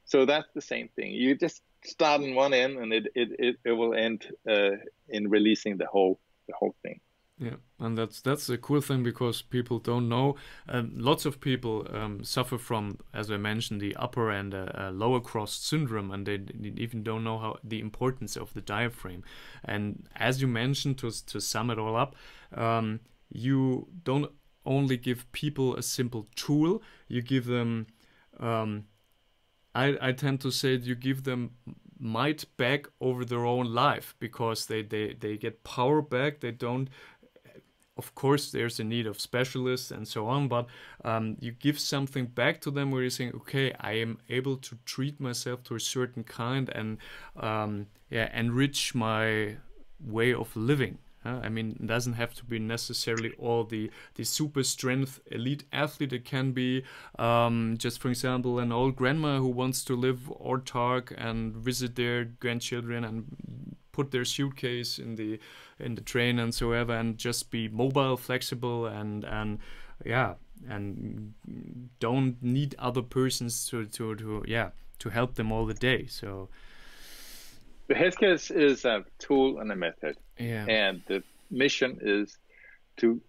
So that's the same thing. You just start on one end, and it will end in releasing the whole thing. Yeah, and that's a cool thing, because people don't know. Lots of people suffer from, as I mentioned, the upper and lower cross syndrome, and they even don't know how the importance of the diaphragm. And as you mentioned, to sum it all up, you don't only give people a simple tool. You give them, I tend to say, you give them might back over their own life, because they get power back. They don't of course, there's a need of specialists and so on, but you give something back to them where you're saying, okay, I am able to treat myself to a certain kind and enrich my way of living. I mean, it doesn't have to be necessarily all the super strength elite athlete. It can be just, for example, an old grandma who wants to live autark and visit their grandchildren and put their suitcase in the train and so ever, and just be mobile, flexible, and don't need other persons to help them all the day. So the Heskiers is a tool and a method, yeah, and the mission is to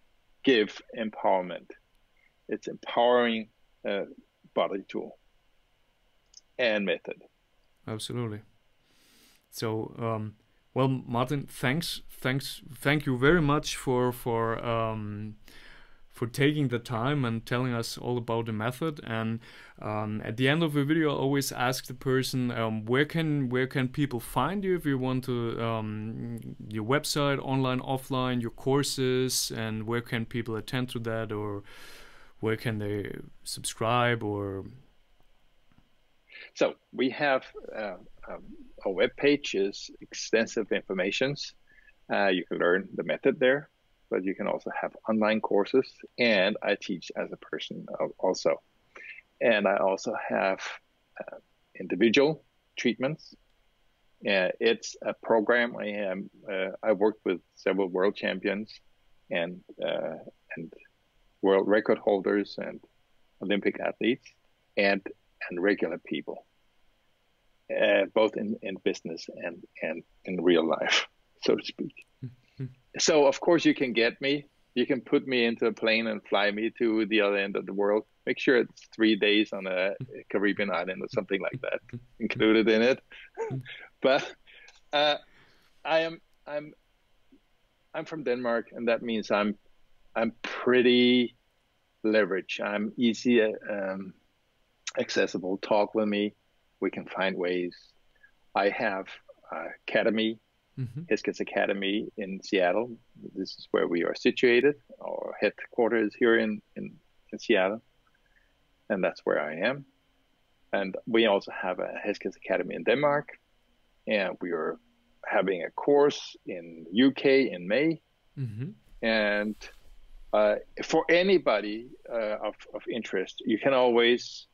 give empowerment. It's empowering body tool and method. Absolutely. So well, Martin, thank you very much for taking the time and telling us all about the method. And at the end of the video, I always ask the person, where can people find you if you want to, your website, online, offline, your courses, and where can people attend to that, or where can they subscribe, or... So we have our web page is extensive informations. You can learn the method there, but you can also have online courses, and I teach as a person also. And I also have individual treatments. It's a program. I worked with several world champions and world record holders and Olympic athletes and regular people, both in business and in real life, so to speak. So of course you can get me. You can put me into a plane and fly me to the other end of the world. Make sure it's 3 days on a Caribbean island or something like that included in it. But I'm from Denmark, and that means I'm pretty leveraged. I'm easy accessible. Talk with me. We can find ways. I have academy. Heskiers Academy in Seattle. This is where we are situated. Our headquarters here in Seattle, and that's where I am. And we also have a Heskiers Academy in Denmark, and we are having a course in UK in May. And for anybody of interest, you can always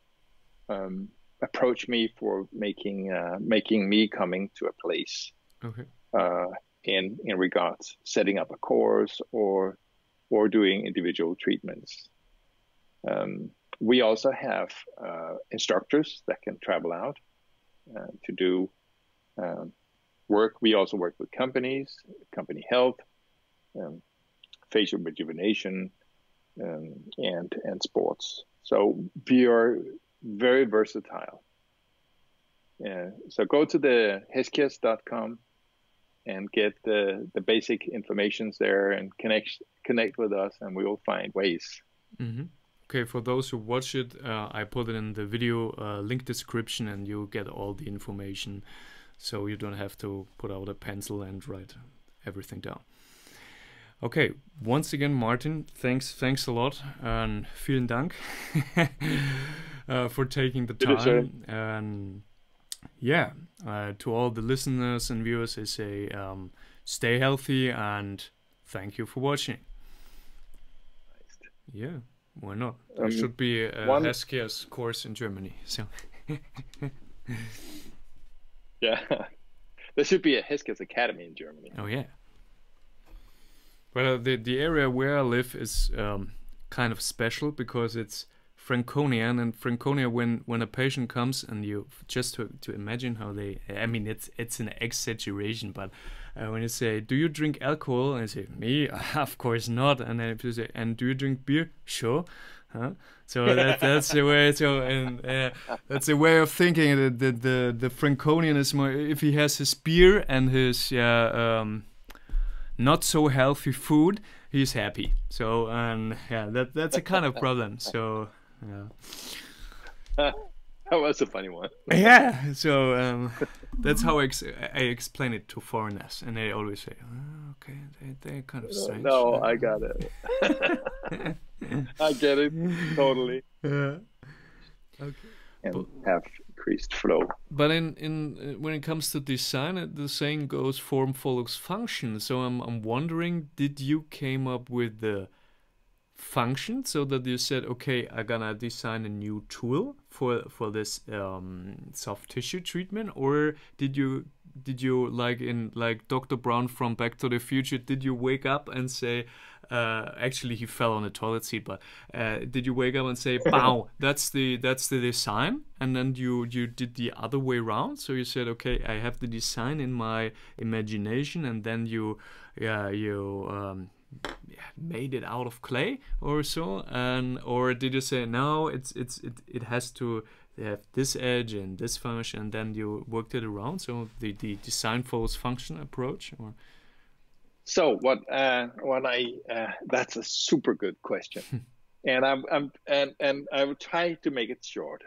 approach me for making me coming to a place. Okay. In regards setting up a course or doing individual treatments. We also have instructors that can travel out to do work. We also work with companies, company health, facial rejuvenation, and sports. So we are very versatile. So go to the Heskiers.com and get the basic informations there and connect with us, and we will find ways. Okay, for those who watch it, I put it in the video link description, and you'll get all the information, so you don't have to put out a pencil and write everything down. Okay, once again, Martin, thanks a lot, and vielen Dank for taking the time. And yeah, to all the listeners and viewers, I say stay healthy, and thank you for watching. Yeah, why not? There should be a Heskiers course in Germany. So yeah, there should be a Heskiers Academy in Germany. Oh yeah. Well, the area where I live is kind of special because it's Franconian, and Franconia, when a patient comes, and you just to imagine how they, I mean, it's an exaggeration, but when you say, do you drink alcohol? And I say, me, of course not. And then if you say, and do you drink beer? Sure. Huh? So that's the way. So and that's a way of thinking. The Franconian is more, if he has his beer and his not so healthy food, he's happy. So that's a kind of problem. So. Yeah. That was a funny one. Yeah, so that's how I explain it to foreigners, and they always say, oh, okay. They're kind of strange. No, I got it. I get it totally. Yeah. Okay. And have increased flow. But in when it comes to design, the saying goes form follows function. So I'm wondering, did you came up with the function so that you said, okay, I'm gonna design a new tool for this soft tissue treatment, or did you like Dr. Brown from Back to the Future, did you wake up and say, actually he fell on the toilet seat, but did you wake up and say, "Bow, that's the design," and then you did the other way around? So you said, okay, I have the design in my imagination, and then you made it out of clay or so, and or did you say no, it has to have this edge and this function, and then you worked it around, so the design follows function approach? Or so what I that's a super good question. And I will try to make it short.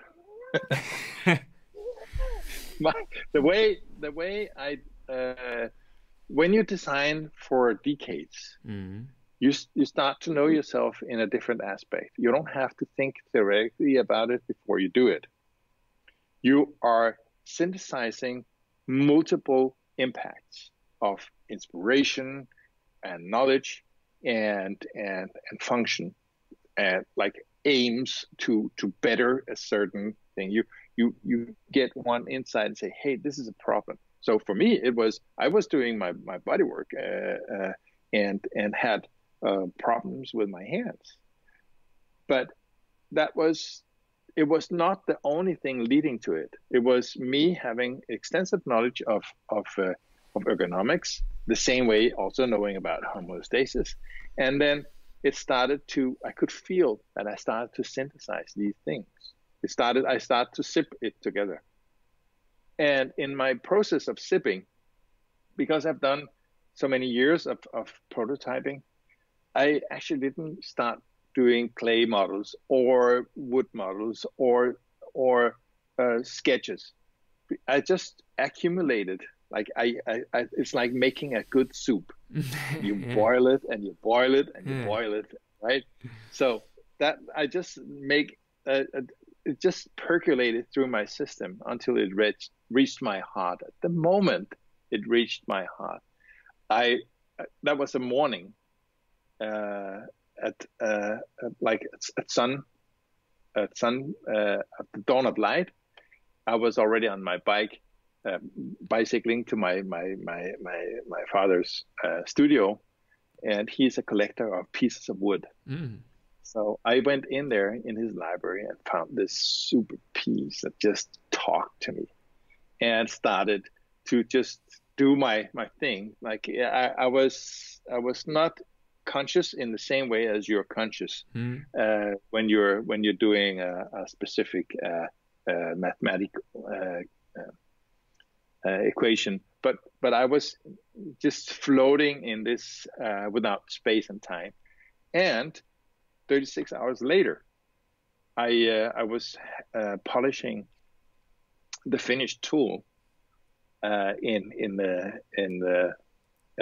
The way I when you design for decades, you start to know yourself in a different aspect. You don't have to think theoretically about it before you do it. You are synthesizing multiple impacts of inspiration and knowledge and function, and like aims to better a certain thing. You get one insight and say, hey, this is a problem. So for me, I was doing my body work and had problems with my hands, but it was not the only thing leading to it. It was me having extensive knowledge of ergonomics, the same way also knowing about homeostasis, and then I could feel that I started to synthesize these things. I started to sip it together. And in my process of sipping, because I've done so many years of prototyping, I actually didn't start doing clay models or wood models or sketches. I just accumulated. Like it's like making a good soup. You boil it and you boil it and you boil it, right? So that I just make it just percolated through my system until it reached my heart. At the moment it reached my heart, that was a morning at the dawn of light. I was already on my bike, bicycling to my father's studio, and he's a collector of pieces of wood. So I went in there in his library and found this super piece that just talked to me, and started to just do my thing. Like I was not conscious in the same way as you're conscious when you're doing a specific mathematical equation, but I was just floating in this without space and time. And 36 hours later, I was polishing the finished tool in the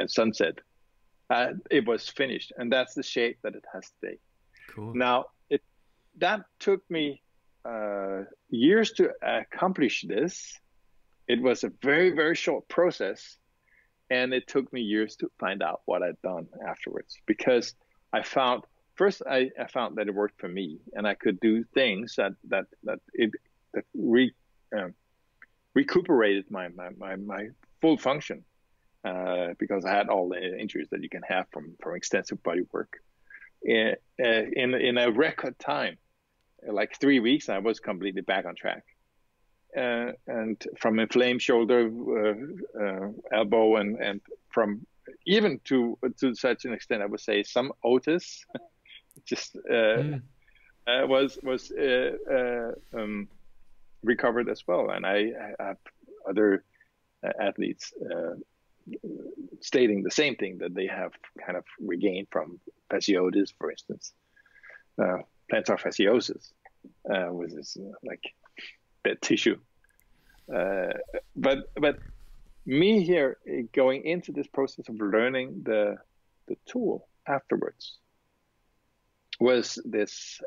sunset. It was finished, and that's the shape that it has today. Cool. Now that took me years to accomplish this. It was a very, very short process, and it took me years to find out what I'd done afterwards, because I found that it worked for me, and I could do things that recuperated my full function, because I had all the injuries that you can have from extensive body work. In a record time, like 3 weeks, I was completely back on track. And from inflamed shoulder, elbow, and from even to such an extent, I would say some otis, just was recovered as well. And I have other athletes stating the same thing, that they have kind of regained from fasciotis, for instance, plantar fasciosis, which is like dead tissue. But me here going into this process of learning the tool afterwards was this.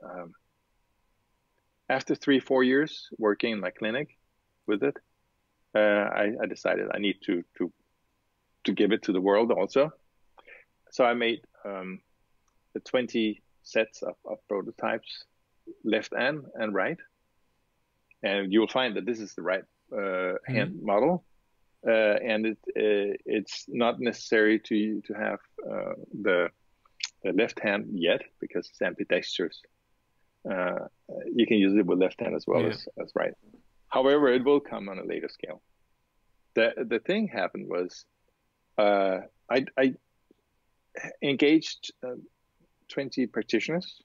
After 3-4 years working in my clinic with it, I decided I need to give it to the world also. So I made the 20 sets of prototypes, left and right, and you'll find that this is the right hand model, and it's not necessary to have the left hand yet because it's ambidextrous. You can use it with left hand as well as right. However, it will come on a later scale. The thing happened was I engaged 20 practitioners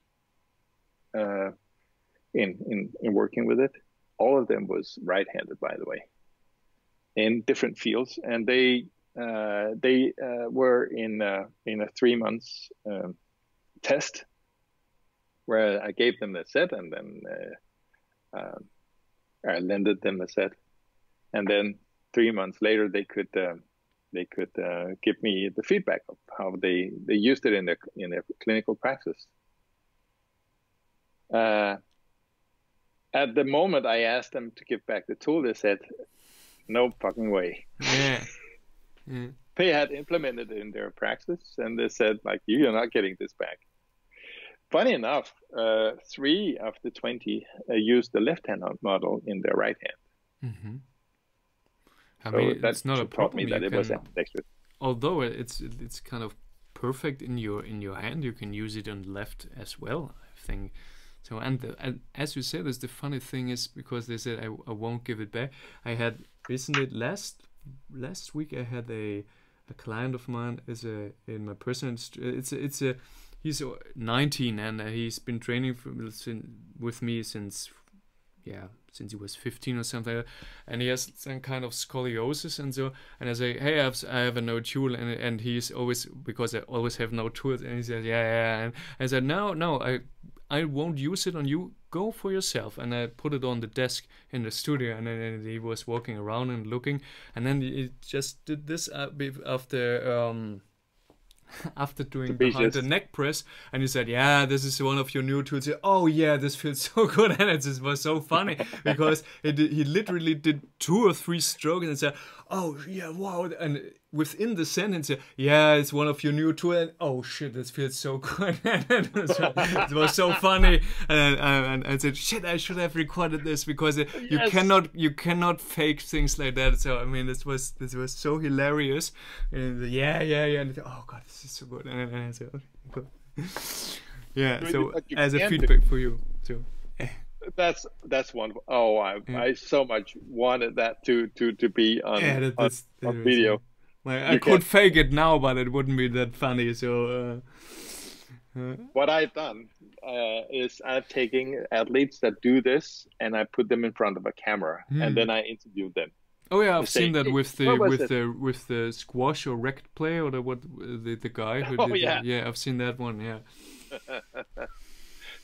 in working with it. All of them was right-handed, by the way, in different fields, and they were in a 3 months test where I gave them a set, and then I lended them a set, and then 3 months later they could give me the feedback of how they used it in their clinical practice. At the moment I asked them to give back the tool, they said, "No fucking way." Yeah. Yeah. They had implemented it in their practice, and they said, like, "You're not getting this back." Funny enough, 3 of the 20 used the left-hand model in their right hand. Mm-hmm. I so mean, it's not a problem. Me that it was ambidextrous. Although it's kind of perfect in your hand, you can use it on the left as well, I think. So and as you said, there's the funny thing is because they said I won't give it back. I had recently last week I had a client of mine in my personal. He's 19 and he's been training with me since he was 15 or something, and he has some kind of scoliosis and so. And I say, hey, I have a no tool, and he's always, because I always have no tools, and he says, yeah. And I said, no, I won't use it on you. Go for yourself. And I put it on the desk in the studio, and then he was walking around and looking, and then he just did this after doing behind the neck press, and he said, yeah, this is one of your new tools. Oh yeah, this feels so good. And it just was so funny because he literally did 2 or 3 strokes and said, oh yeah, wow, and within the sentence, yeah, it's one of your new tools, and oh shit, this feels so good. It was so funny, and I said, shit, I should have recorded this because you cannot fake things like that. So I mean, this was so hilarious, and yeah, and oh god, this is so good, and I said, okay, good. Yeah, so as a feedback for you, so. That's wonderful. Oh, I so much wanted that to be on video. I could fake it now, but it wouldn't be that funny. So what I've done is I've taken athletes that do this and I put them in front of a camera and then I interview them. Oh yeah, I've seen that with the squash or racket player or the guy who did that. Yeah, I've seen that one. Yeah.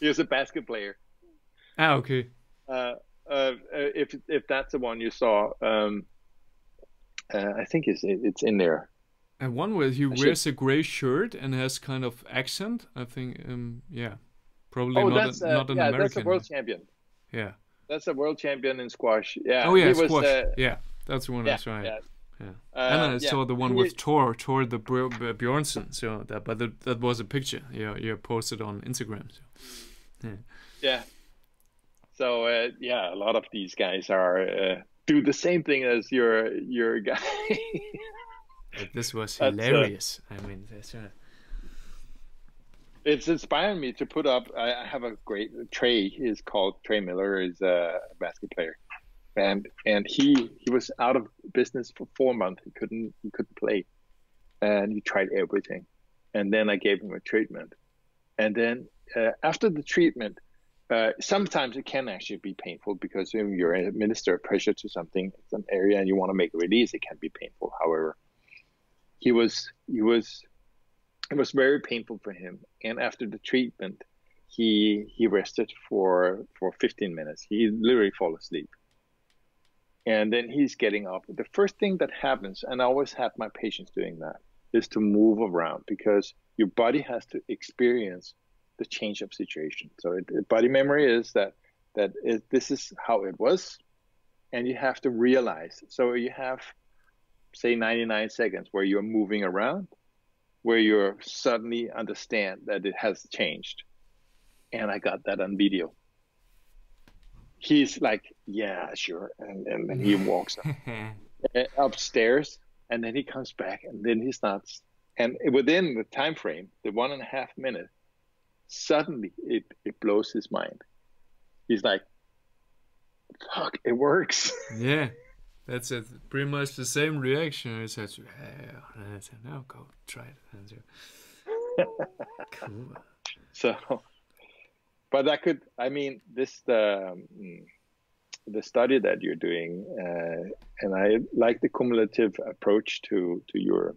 He was a basket player. Ah, okay. If that's the one you saw, I think it's in there. And one where he wears a gray shirt and has kind of accent. I think, probably not an American. That's a world champion. Yeah. That's a world champion in squash. Yeah. Oh yeah, squash. Yeah, that's the one. That's right. Yeah. And I saw the one with Thor the Bjornsson. So that was a picture. You posted on Instagram. So. Yeah. Yeah. So a lot of these guys are do the same thing as your guy. This was hilarious. I mean, it's inspiring me to put up. I have a great Trey. Is called Trey Miller. Is a basket player, and he was out of business for 4 months. He couldn't play, and he tried everything, and then I gave him a treatment, and then after the treatment. Sometimes it can actually be painful because when you're administer pressure to some area and you want to make a release, it can be painful. However, it was very painful for him. And after the treatment, he rested for 15 minutes. He literally fall asleep. And then he's getting up. The first thing that happens, and I always have my patients doing that, is to move around, because your body has to experience the change of situation. So body memory is that this is how it was, and you have to realize. So you have, say, 99 seconds where you're moving around, where you suddenly understand that it has changed. And I got that on video. He's like, yeah, sure. And then he walks upstairs, and then he comes back, and then he starts. And within the time frame, the 1.5 minutes, suddenly it blows his mind. He's like, fuck, it works. Yeah, that's it. Pretty much the same reaction. I said, now go try it. Cool. So, but that could, I mean, this the study that you're doing, and I like the cumulative approach to your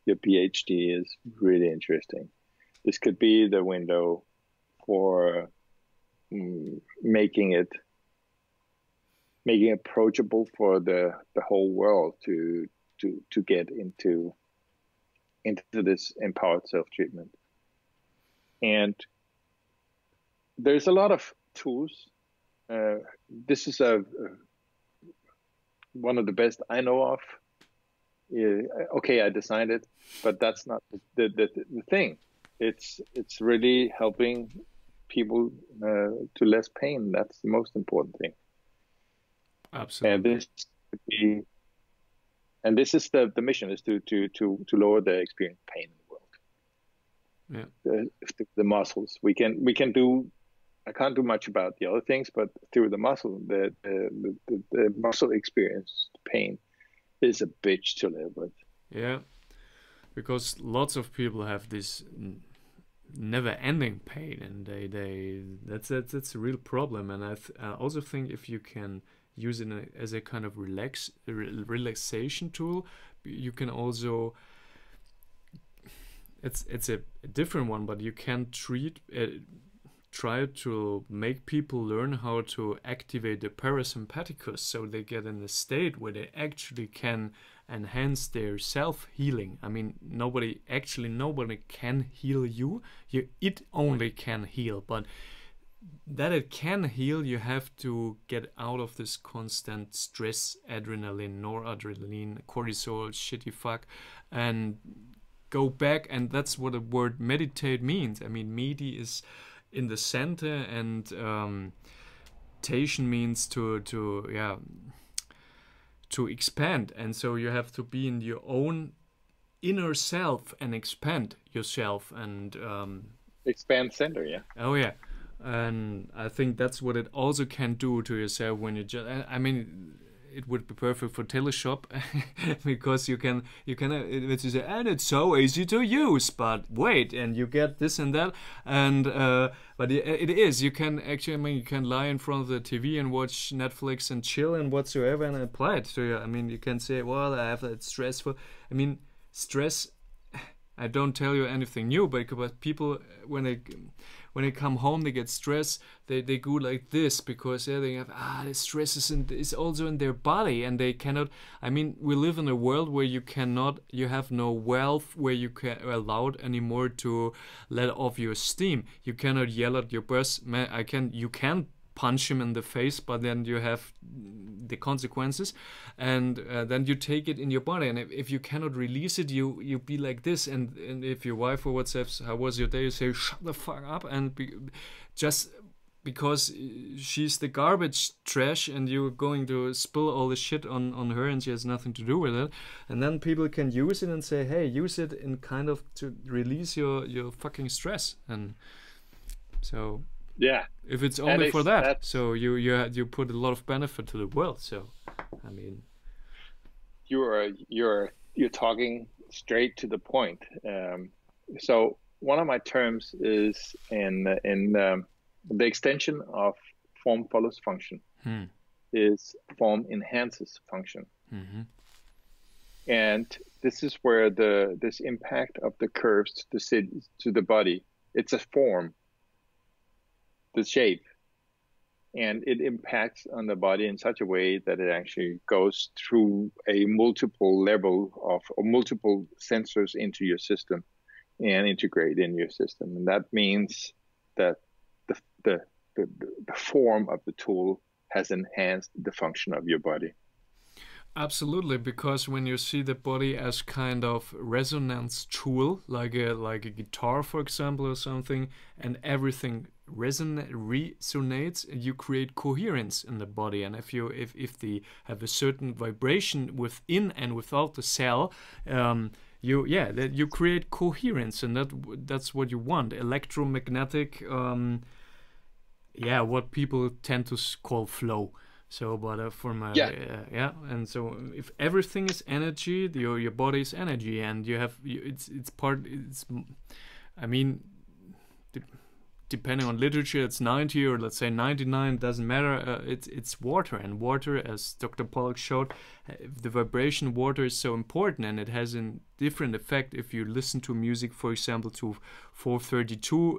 PhD is really interesting. This could be the window for making it approachable for the whole world to get into this empowered self-treatment. And there's a lot of tools. This is one of the best I know of. Okay, I designed it, but that's not the thing. It's really helping people to less pain. That's the most important thing. Absolutely. And this is the mission, is to lower the experienced pain in the world. Yeah. The muscles we can do. I can't do much about the other things, but through the muscle, the muscle experienced pain is a bitch to live with. Yeah, because lots of people have this never-ending pain, and that's a real problem. And I also think if you can use it as a kind of relaxation tool, you can also. It's a different one, but you can try to make people learn how to activate the parasympathicus, so they get in a state where they actually can enhance their self-healing. I mean, nobody can heal you. It only can heal, but that it can heal, you have to get out of this constant stress, adrenaline, noradrenaline, cortisol, shitty fuck, and go back. And that's what the word meditate means. I mean, medi is in the center, and tation means to expand. And so you have to be in your own inner self and expand yourself, and expand center. Yeah. Oh yeah. And I think that's what it also can do to yourself when you just, I mean, it would be perfect for Teleshop because you can say, and it's so easy to use, but wait, and you get this and that, and but it is, you can actually, I mean, you can lie in front of the TV and watch Netflix and chill and whatsoever and apply it to you. I mean, you can say, well, I have that stressful, I mean, stress, I don't tell you anything new, but people, when they come home, they get stressed, they go like this, because they have, the stress is also in their body, and they cannot, I mean, we live in a world where you have no wealth, where you can allowed anymore to let off your steam. You cannot yell at your boss, you can punch him in the face, but then you have the consequences, and then you take it in your body, and if you cannot release it, you be like this, and if your wife or WhatsApp, how was your day, you say, shut the fuck up, and just because she's the garbage trash, and you're going to spill all the shit on her, and she has nothing to do with it, and then people can use it and say, hey, use it in kind of to release your fucking stress. And so yeah, if it's only for that, so you put a lot of benefit to the world. So I mean, you're talking straight to the point. So one of my terms is in the extension of form follows function is form enhances function. Mm-hmm. And this is where this impact of the curves to the body, it's a form, the shape, and it impacts on the body in such a way that it actually goes through a multiple level of or multiple sensors into your system and integrate in your system. And that means that the form of the tool has enhanced the function of your body. Absolutely, because when you see the body as kind of resonance tool, like a guitar, for example, or something, and everything resonates, you create coherence in the body. And if they have a certain vibration within and without the cell, you create coherence, and that's what you want. Electromagnetic, what people tend to call flow. So, but and so if everything is energy, your body is energy, and depending on literature, it's 90 or let's say 99, doesn't matter. It's water, and water, as Dr. Pollack showed, the vibration water is so important, and it has a different effect if you listen to music, for example, to 432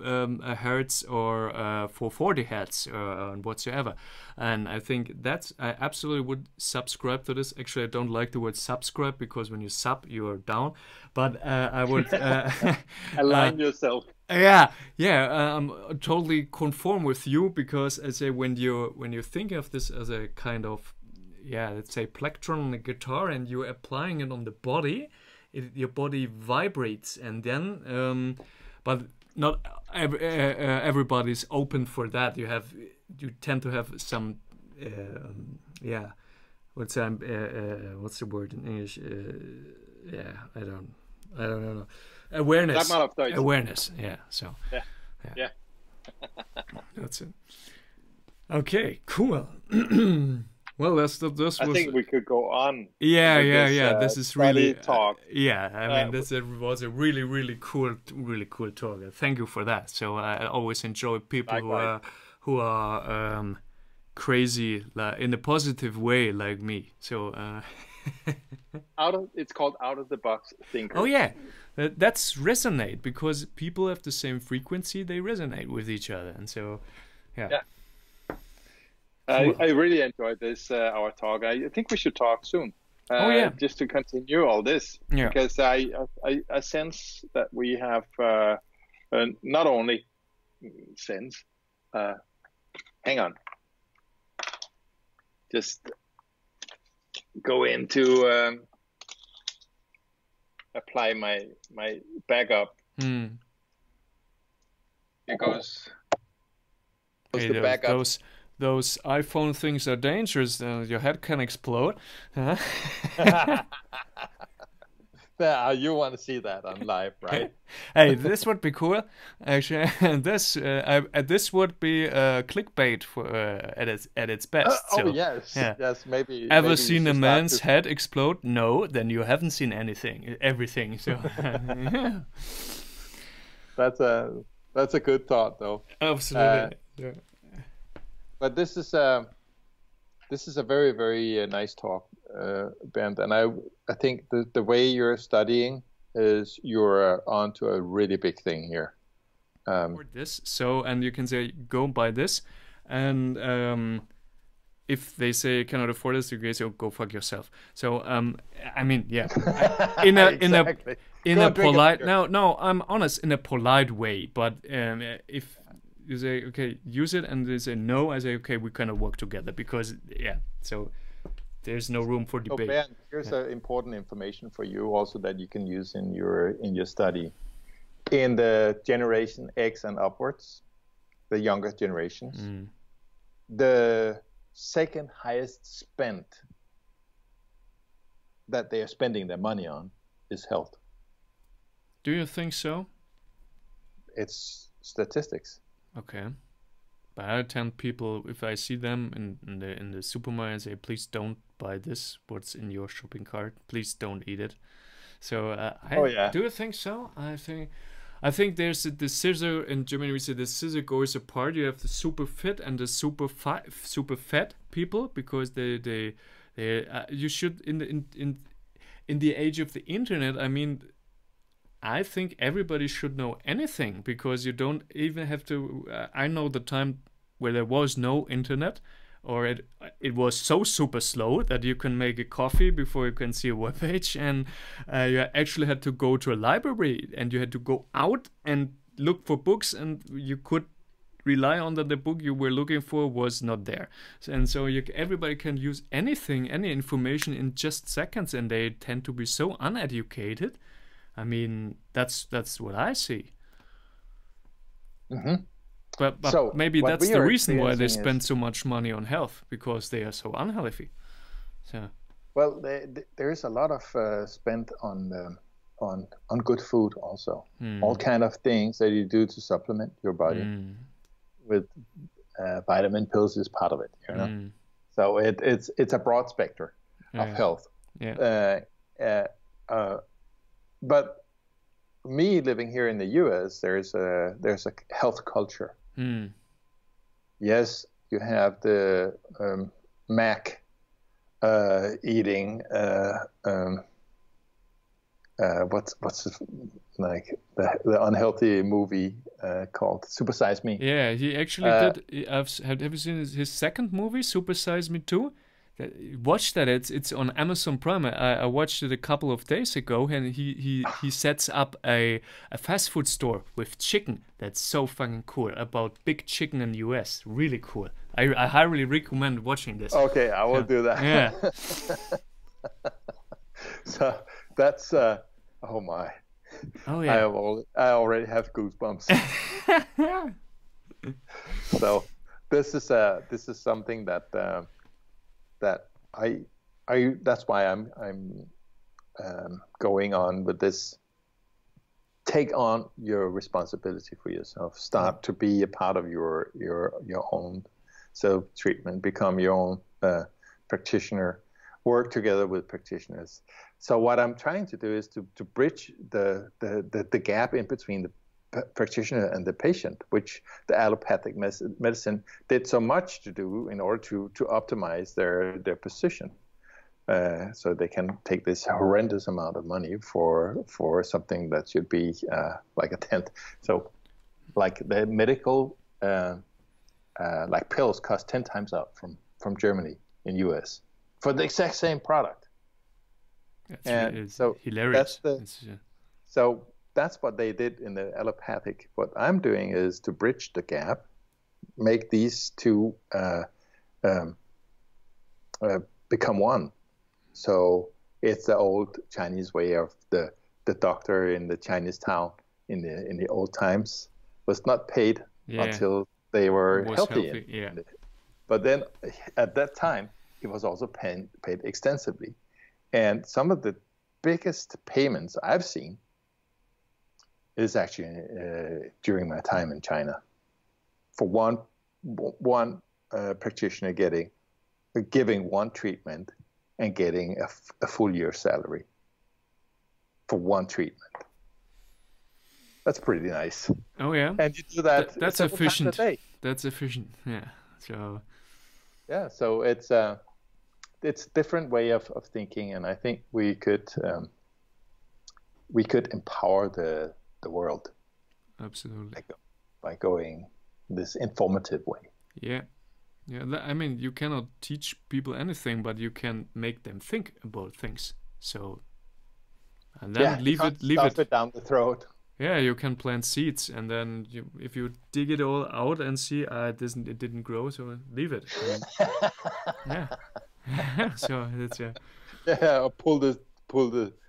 hertz or 440 hertz and whatsoever. And I think I absolutely would subscribe to this. Actually, I don't like the word subscribe, because when you sub, you're down. But I would align yourself. I'm totally conform with you, because I say when you think of this as a kind of let's say plectron on a guitar, and you're applying it on the body, your body vibrates, and then but not everybody's open for that. You tend to have some what's the word in English? I don't know. Awareness. Yeah. So. Yeah. That's it. Okay. Cool. Well, this was. I think we could go on. This is really talk. This was a really, really cool talk. Thank you for that. So I always enjoy people who are crazy in a positive way, like me. So. It's called out of the box thinker. Oh yeah, that's resonate, because people have the same frequency, they resonate with each other, and so yeah. Cool. I really enjoyed this our talk. I think we should talk soon. Just to continue all this, because I sense that we have not only sense. Hang on, just go into apply my backup. Because the backup. Those iPhone things are dangerous. Your head can explode. You want to see that on live, right? Hey, this would be cool. Actually, this would be clickbait at its best. Yes, maybe. Ever seen a man's head explode? No, then you haven't seen everything. So that's a good thought, though. Absolutely. But this is a very, very nice talk, Bernd, and I think the way you're studying is you're onto a really big thing here. And you can say go buy this, and if they say cannot afford this, you can say go fuck yourself. So in a polite I'm honest, in a polite way, but if you say, okay, use it, and they say no, I say, okay, we kind of work together, because, so there's no room for debate. So Ben, here's important information for you also that you can use in your study. In the generation X and upwards, the younger generations, the second highest spent that they are spending their money on is health. Do you think so? It's statistics. Okay, but I tell people, if I see them in the supermarket, and say, please don't buy this. What's in your shopping cart? Please don't eat it. So do you think so? I think there's the scissor in Germany. We say the scissor goes apart. You have the super fit and the super fat people, because they you should in the age of the internet. I think everybody should know anything, because you don't even have to. I know the time where there was no internet, or it was so super slow that you can make a coffee before you can see a web page, and you actually had to go to a library, and you had to go out and look for books, and you could rely on that the book you were looking for was not there. And so everybody can use anything, any information in just seconds, and they tend to be so uneducated. I mean, that's what I see. Mm-hmm. But So maybe what that's we the are reason why they experiencing spend so much money on health, because they are so unhealthy. So Well, there is a lot of spent on good food also. All kind of things that you do to supplement your body with vitamin pills is part of it. You know, so it's a broad spectrum of health. Yeah. But me living here in the U.S., there's a health culture. Yes, you have the Mac eating. What's like the unhealthy movie called Super Size Me? Yeah, he actually did. Have you seen his second movie, Super Size Me 2? Watch that. It's on Amazon Prime. I watched it a couple of days ago, and he sets up a fast food store with chicken. That's so fucking cool. About big chicken in the US. Really cool. I highly recommend watching this. Okay, I will do that. Yeah. So that's oh my. Oh yeah. I already have goosebumps. So this is something that I that's why I'm going on with this. Take on your responsibility for yourself. Start to be a part of your own self-treatment. Become your own practitioner. Work together with practitioners. So what I'm trying to do is to bridge the gap in between the practitioner and the patient, which the allopathic medicine did so much to do in order to optimize their position. So they can take this horrendous amount of money for something that should be like a tenth. So like the medical like pills cost 10 times out from Germany in US for the exact same product. It's so hilarious. So that's what they did in the allopathic. What I'm doing is to bridge the gap, make these two become one. So it's the old Chinese way of the doctor in the Chinese town in the old times was not paid until they were healthy. Yeah. But then at that time, he was also paid extensively. And some of the biggest payments I've seen is actually during my time in China. For one practitioner giving one treatment and getting a full year's salary for one treatment. That's pretty nice. Oh yeah. And you do that. That's efficient. That's efficient. Yeah. So. Yeah. So it's different way of thinking, and I think we could empower the world. Absolutely. By going this informative way. Yeah. Yeah, I mean, you cannot teach people anything, but you can make them think about things. So, and then leave it down the throat. Yeah, you can plant seeds, and then if you dig it all out and see it didn't grow, so leave it. Yeah. So it's or pull the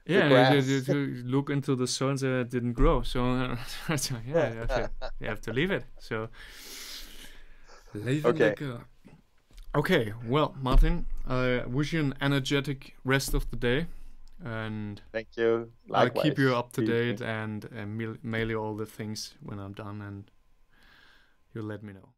grass. You look into the soil and say it didn't grow. So, you have to leave it. So. Okay, well, Martin, I wish you an energetic rest of the day, and thank you. Likewise. I'll keep you up to date and mail you all the things when I'm done, and you'll let me know.